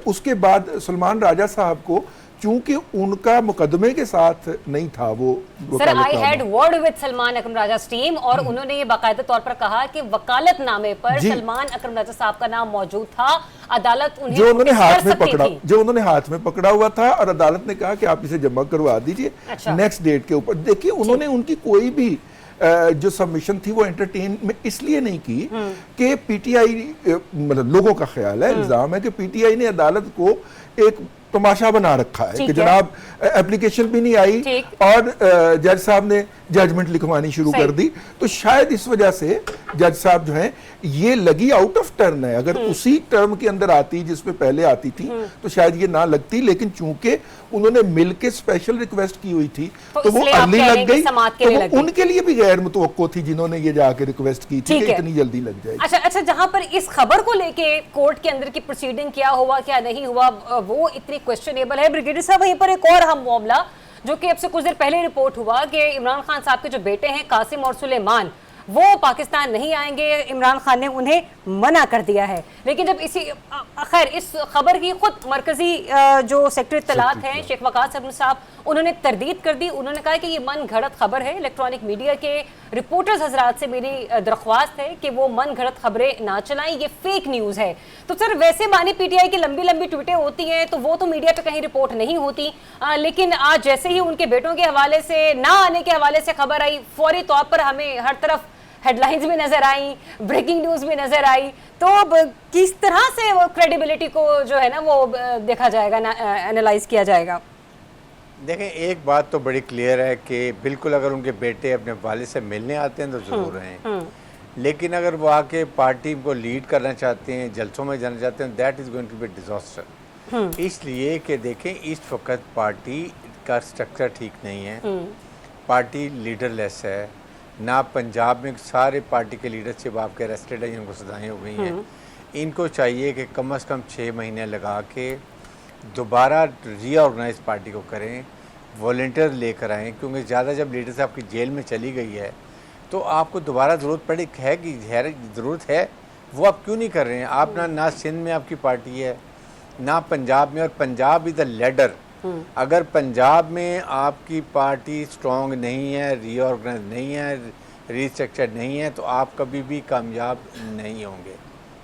उसके बाद सलमान राजा साहब को चूंकि उनका मुकदमे के साथ नहीं था वो सर, आई वकालतनामा। Had word with Salman Akram Raja team और उन्होंने ये बाकायदा तौर पर कहा कि वकालतनामे पर जी। सलमान अकरम राजा साहब का नाम मौजूद था, अदालत उन्हें जो उन्होंने नोटिस हाथ कर में सकती पकड़ा, थी। जो उन्होंने हाथ में पकड़ा हुआ था और अदालत ने कहा कि आप इसे जमा करवा दीजिए अच्छा। नेक्स्ट डेट के ऊपर। देखिए उन्होंने उनकी कोई भी जो सबमिशन थी वो एंटरटेन में इसलिए नहीं की कि पीटीआई, मतलब लोगों का ख्याल है, इल्जाम है कि पीटीआई ने अदालत को एक तमाशा बना रखा है ठीक कि है। जनाब एप्लीकेशन भी नहीं आई ठीक। और जज साहब ने जजमेंट लिखवानी शुरू सही। कर दी। तो शायद इस वजह से जज साहब जो हैं ये लगी आउट ऑफ टर्न है। अगर उसी टर्म के अंदर आती जिसमें पहले आती थी तो शायद ये ना लगती, लेकिन चूंकि उन्होंने मिलके स्पेशल रिक्वेस्ट की हुई थी तो तो वो इसलिए आप अर्ली कह रहे लग हैं कि गई, समाअत के तो लिए वो लग गई। उनके लिए भी गैर मुतवक्को थी जिन्होंने ये जाके रिक्वेस्ट की थी ठीक कि है। इतनी जल्दी लग जाएगी। अच्छा, जहां पर इस खबर को लेके कोर्ट के अंदर की प्रोसीडिंग क्या हुआ क्या नहीं हुआ वो इतनी क्वेश्चनेबल है। ब्रिगेडियर साहब, वहीं पर एक और अहम मामला जो कि अब से कुछ देर पहले रिपोर्ट हुआ कि इमरान खान साहब के जो बेटे हैं कासिम और सुलेमान, वो पाकिस्तान नहीं आएंगे, इमरान खान ने उन्हें मना कर दिया है। लेकिन जब इसी खैर इस खबर की खुद मरकजी जो सेक्रेटरी इत्तलात हैं शेख वकास साहब, उन्होंने तरदीद कर दी। उन्होंने कहा कि ये मन घड़त खबर है। इलेक्ट्रॉनिक मीडिया के रिपोर्टर्स हजरात से मेरी दरख्वास्त है कि वो मन घड़त खबरें ना चलाएं, ये फेक न्यूज़ है। तो सर, वैसे मानी पीटीआई की लंबी लंबी ट्वीटें होती हैं तो वो तो मीडिया पे कहीं रिपोर्ट नहीं होती, लेकिन आज जैसे ही उनके बेटों के हवाले से ना आने के हवाले से खबर आई, फौरी तौर पर हमें हर तरफ हेडलाइंस भी नजर आई, ब्रेकिंग न्यूज भी नजर आई। तो अब किस तरह से वो क्रेडिबिलिटी को जो है ना वो देखा जाएगा, एनालाइज किया जाएगा? देखें, एक बात तो बड़ी क्लियर है कि बिल्कुल अगर उनके बेटे अपने वालिद से मिलने आते हैं तो ज़रूर हैं, लेकिन अगर वो आके पार्टी को लीड करना चाहते हैं, जलसों में जाना चाहते हैं, that is going to be disaster. इसलिए कि देखें इस वक्त पार्टी का स्ट्रक्चर ठीक नहीं है, पार्टी लीडरलेस है ना। पंजाब में सारे पार्टी के लीडरशिप आपके अरेस्टेड हैं, जिनको सजाएँ हो गई हैं। इनको चाहिए कि कम से कम 6 महीने लगा के दोबारा रीऑर्गेनाइज पार्टी को करें, वॉलंटियर लेकर आएँ, क्योंकि ज़्यादा जब लीडरशिप आपकी जेल में चली गई है तो आपको दोबारा ज़रूरत पड़ी है कि ज़रूरत है, वो आप क्यों नहीं कर रहे हैं? आप ना सिंध में आपकी पार्टी है ना पंजाब में, और पंजाब इज़ द लीडर। अगर पंजाब में आपकी पार्टी स्ट्रॉन्ग नहीं है, रीऑर्गेनाइज नहीं है, रीस्ट्रक्चर नहीं है, तो आप कभी भी कामयाब नहीं होंगे।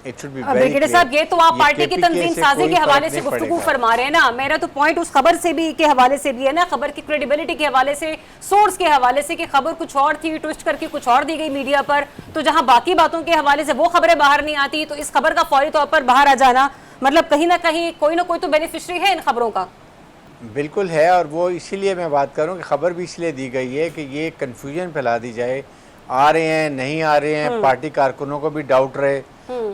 It should be very brigadier साहब, ये तो आप पार्टी की तंजीम साजी के हवाले से गुफ्तगू फरमा रहे हैं ना। मेरा तो पॉइंट उस खबर से भी के हवाले से भी है ना, खबर की क्रेडिबिलिटी के हवाले से, सोर्स के हवाले से, कि खबर कुछ और थी, ट्विस्ट करके कुछ और दी गई मीडिया पर। तो जहां बाकी बातों के हवाले से वो खबरें बाहर नहीं आती, तो इस खबर का फौरी तौर पर बाहर आ जाना मतलब कहीं ना कहीं कोई ना कोई तो बेनिफिशरी है इन खबरों का। बिल्कुल है, और वो इसीलिए मैं बात करूं कि खबर भी इसलिए दी गई है कि ये कन्फ्यूजन फैला दी जाए, आ रहे हैं नहीं आ रहे हैं, पार्टी कारकुनों को भी डाउट रहे,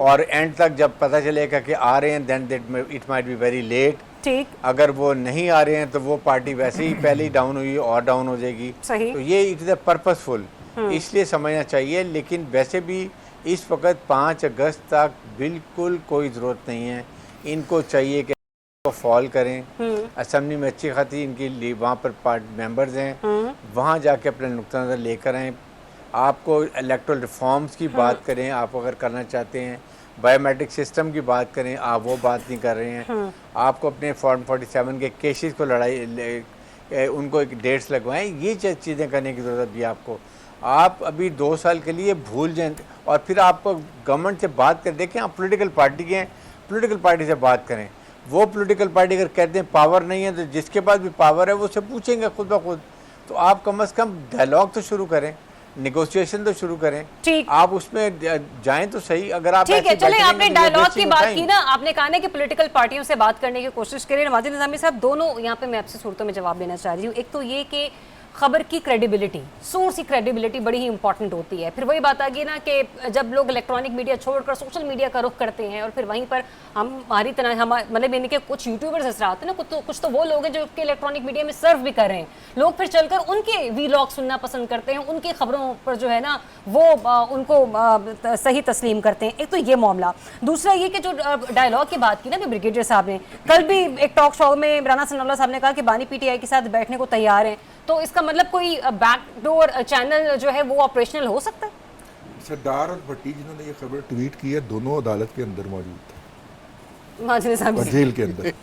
और एंड तक जब पता चलेगा कि आ रहे हैं then it might be very late. ठीक, अगर वो नहीं आ रहे हैं तो वो पार्टी वैसे ही पहले ही डाउन हुई और डाउन हो जाएगी। सही। तो ये इट इज़ अ पर्पसफुल, इसलिए समझना चाहिए। लेकिन वैसे भी इस वक्त 5 अगस्त तक बिल्कुल कोई ज़रूरत नहीं है। इनको चाहिए कि फॉल करें, असेंबली में अच्छी खासी इनकी वहाँ पर पार्टी मेंबर्स हैं, वहाँ जाके अपना नुक्ता नज़र लेकर आएँ। आपको इलेक्टोरल रिफॉर्म्स की बात करें, आप अगर करना चाहते हैं, बायोमेट्रिक सिस्टम की बात करें, आप वो बात नहीं कर रहे हैं। आपको अपने फॉर्म 47 के केसेस को उनको एक डेट्स लगवाएं, ये चीज़ें करने की ज़रूरत भी आपको। आप अभी 2 साल के लिए भूल जाएं और फिर आपको गवर्नमेंट से बात कर, देखें आप पॉलिटिकल पार्टी के हैं, पॉलिटिकल पार्टी से बात करें। वो पॉलिटिकल पार्टी अगर कहते हैं पावर नहीं है, तो जिसके पास भी पावर है वो उससे पूछेंगे खुद ब खुद। तो आप कम से कम डायलॉग तो शुरू करें, नेगोशिएशन तो शुरू करें, ठीक, आप उसमें जाएं तो सही। अगर आप ठीक है, चले आपने डायलॉग की बात की ना, आपने कहा ना कि पॉलिटिकल पार्टियों से बात करने की कोशिश करें। नवाज़ निज़ामी साहब, दोनों यहाँ पे मैं आपसे सूरतों में जवाब देना चाह रही हूँ। एक तो ये कि खबर की क्रेडिबिलिटी, सोर्स की क्रेडिबिलिटी बड़ी ही इंपॉर्टेंट होती है। फिर वही बात आ गई ना कि जब लोग इलेक्ट्रॉनिक मीडिया छोड़कर सोशल मीडिया का रुख करते हैं और फिर वहीं पर हमारी तरह मतलब इनके कुछ यूट्यूबर्स ऐसे आते हैं ना, कुछ तो वो लोग हैं जो कि इलेक्ट्रॉनिक मीडिया में सर्व भी कर रहे हैं। लोग फिर चलकर उनके वीलॉग सुनना पसंद करते हैं, उनकी खबरों पर जो है ना वो उनको सही तस्लीम करते हैं। एक तो ये मामला। दूसरा ये कि जो डायलॉग की बात की ना ब्रिगेडियर साहब ने, कल भी एक टॉक शो में राना सनाउल्लाह साहब ने कहा कि बानी पीटीआई के साथ बैठने को तैयार हैं। तो इसका मतलब कोई बैकडोर चैनल जो है वो ऑपरेशनल हो सकता है? सरदार और भट्टी जिन्होंने ये खबर ट्वीट की है, दोनों अदालत के अंदर मौजूद थे। माजरे साहब और जी। जेल के अंदर।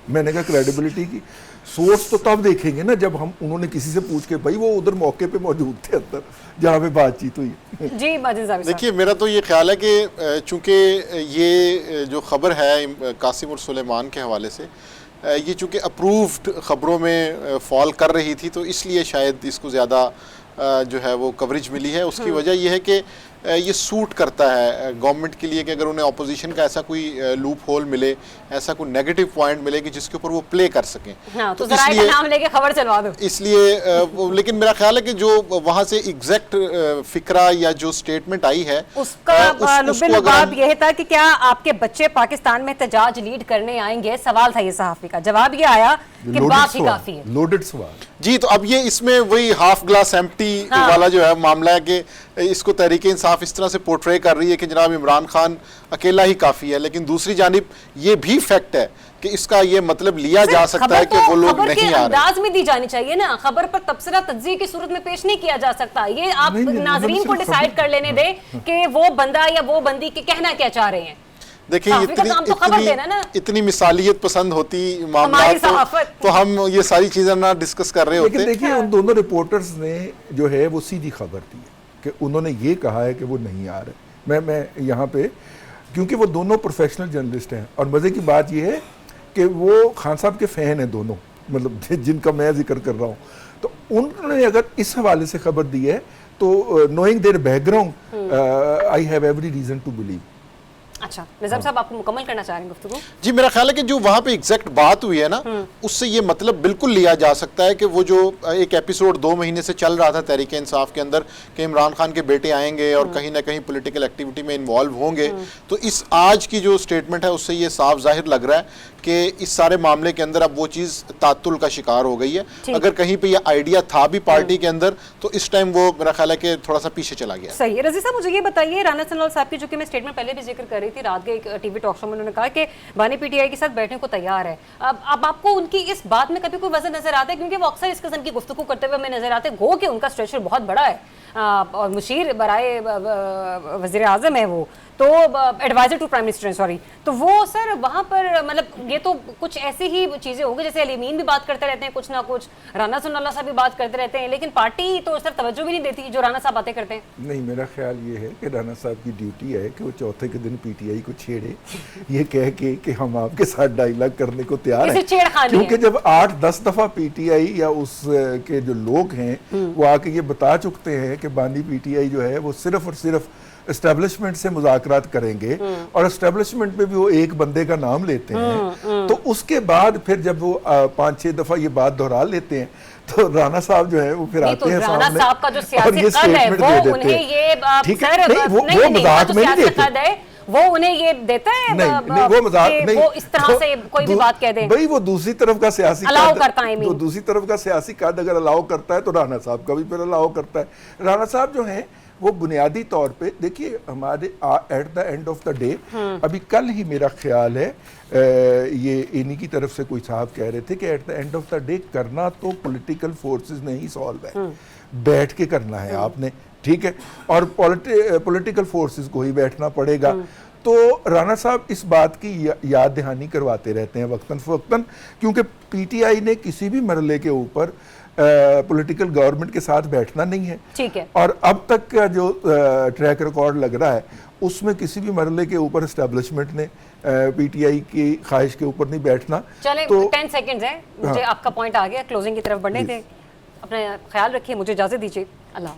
मैंने कहा क्रेडिबिलिटी की सोर्स तो तब देखेंगे ना जब हम उन्होंने किसी से पूछ के, भाई वो उधर मौके पे मौजूद थे अंदर जहाँ पे बातचीत हुई। जी माजिद साहब। देखिए, मेरा तो ये ख्याल है कि चूंकि ये जो खबर है कासिम और सुलेमान के हवाले से, ये चूंकि अप्रूव्ड ख़बरों में फॉल कर रही थी, तो इसलिए शायद इसको ज़्यादा जो है वो कवरेज मिली है। उसकी वजह यह है कि ये सूट करता है गवर्नमेंट के लिए कि अगर उन्हें अपोजिशन का ऐसा कोई लूप होल मिले, ऐसा कोई नेगेटिव पॉइंट मिले कि जिसके ऊपर वो प्ले कर सकें। हाँ, तो ज़राए का नाम लेके खबर चलवा दो। इसलिए लेकिन मेरा ख्याल है कि जो वहाँ से एग्जैक्ट फिक्रा या जो स्टेटमेंट आई है उसका लुब्बे-लुबाब यह था कि क्या आपके बच्चे पाकिस्तान में एहतजाज लीड करने आएंगे, सवाल था ये सहाफ़ी का। जवाब ये आया कि बात ही काफ़ी है। लोडेड सवाल जी। तो अब ये इसमें वही हाफ ग्लास एम्प्टी वाला जो है मामला है कि इसको तहरीक इंसाफ इस तरह से पोर्ट्रे कर रही है कि जनाब इमरान खान अकेला ही काफ़ी है, लेकिन दूसरी जानिब ये भी फैक्ट है कि इसका ये मतलब लिया जा सकता है कि वो लोग नहीं आ रहे। अंदाज में दी जानी चाहिए ना, खबर पर तबसरा तज्ज़िये की सूरत में पेश नहीं किया जा सकता। ये आप नाजरीन को डिसाइड कर लेने दे कि वो बंदा या वो बंदी के कहना क्या चाह रहे हैं। देखिए, इतनी मिसालियत पसंद होती मामला तो हम ये सारी चीजें ना डिस्कस कर रहे होते। लेकिन देखिए, उन दोनों रिपोर्टर्स ने जो है वो सीधी खबर दी है कि उन्होंने ये कहा है कि वो नहीं आ रहे। मैं यहाँ पे, क्योंकि वो दोनों प्रोफेशनल जर्नलिस्ट हैं और मज़े की बात ये है कि वो खान साहब के फ़ैन हैं दोनों, मतलब जिनका मैं जिक्र कर रहा हूँ। तो उन्होंने अगर इस हवाले से खबर दी है तो knowing their background I have every reason to believe. अच्छा निज़ाम साहब, आप मुकम्मल करना चाह रहे हैं गुफ्तगू? जी, मेरा ख्याल है कि जो वहाँ पे एग्जैक्ट बात हुई है ना, उससे ये मतलब बिल्कुल लिया जा सकता है कि वो जो एक एपिसोड 2 महीने से चल रहा था तहरीक इंसाफ के अंदर कि इमरान खान के बेटे आएंगे और कहीं ना कहीं पॉलिटिकल एक्टिविटी में इन्वॉल्व होंगे, तो इस आज की जो स्टेटमेंट है उससे ये साफ जाहिर लग रहा है कि इस सारे मामले के अंदर अब वो चीज़ तातुल का शिकार हो गई है। अगर कहीं पे ये आइडिया था भी पार्टी के अंदर, तो इस टाइम वो मेरा ख्याल है कि थोड़ा सा पीछे चला गया। सही है। रज़ी साहब, मुझे ये बताइए, राना सनवाल साहब की जो कि मैं स्टेटमेंट पहले भी जिक्र कर रही थी, रात के एक टीवी टॉक शो में उन्होंने कहा कि बानी पीटीआई के साथ बैठने को तैयार है। अब आपको उनकी इस बात में कभी कोई वजह नजर आता है? क्योंकि वो अक्सर इस किस्म की गुफ्तगू करते हुए हमें नजर आते हैं, गो कि उनका स्ट्रेचर बहुत बड़ा है और मुशीर बराए वज़ीर आज़म है वो, तो adviser to prime minister, sorry. तो वो सर वहाँ पर मतलब ये तो कुछ ऐसी ही चीज़ें होंगी, जैसे अलीमीन भी बात करते रहते हैं कुछ ना कुछ, राना सनाउल्लाह साहब भी बात करते रहते हैं, लेकिन पार्टी तो सर तवज्जो भी नहीं देती जो राना साहब बातें करते हैं। नहीं, मेरा ख्याल ये है कि राना साहब की ड्यूटी है कि वो चौथे के दिन पीटीआई को छेड़े, ये कह के कि हम आपके साथ डायलॉग करने को तैयार हैं, क्योंकि जब 8-10 दफ़ा पीटीआई या उस के जो लोग हैं वो आके ये बता चुकते हैं कि बानी पीटीआई जो है वो सिर्फ और सिर्फ एस्टेब्लिशमेंट से मुज़ाकरात करेंगे और एस्टेब्लिशमेंट में भी वो एक बंदे का नाम लेते हैं, तो उसके बाद फिर जब वो 5-6 दफ़ा ये बात दोहरा लेते हैं तो राना साहब जो है वो फिर आते हैं राना सामने साहब का जो सियासी कद है वो उन्हें ये ठीक है, वो मजाक में नहीं देते, वो उन्हें ये देता है नहीं, वो मजाक नहीं, वो इस तरह से कोई भी बात कह दे भाई, वो दूसरी तरफ का सियासी अलाउ करता है, तो दूसरी तरफ का सियासी कद अगर अलाउ करता है तो राना साहब का भी फिर अलाउ करता है। राना साहब जो हैं वो बुनियादी तौर पे देखिए, हमारे at the end of the day, अभी कल ही मेरा ख्याल है ये इन्हीं की तरफ से कोई साहब कह रहे थे कि at the end of the day करना तो पॉलिटिकल फोर्सेस ने ही सॉल्व है, बैठ के करना है आपने, ठीक है, और पॉलिटिकल फोर्सेस को ही बैठना पड़ेगा। तो राना साहब इस बात की याद दहानी करवाते रहते हैं वक्तन फवक्तन, क्योंकि पीटीआई ने किसी भी मरले के ऊपर पॉलिटिकल गवर्नमेंट के साथ बैठना नहीं है, ठीक है, और अब तक का जो ट्रैक रिकॉर्ड लग रहा है उसमें किसी भी मरले के ऊपर एस्टेब्लिशमेंट ने पीटीआई की ख्वाहिश के ऊपर नहीं बैठना। चले तो 10 सेकंड्स है, मुझे आपका पॉइंट आ गया, क्लोजिंग की तरफ बढ़ने थे, अपना ख्याल रखिए, मुझे इजाजत दीजिए, अल्लाह।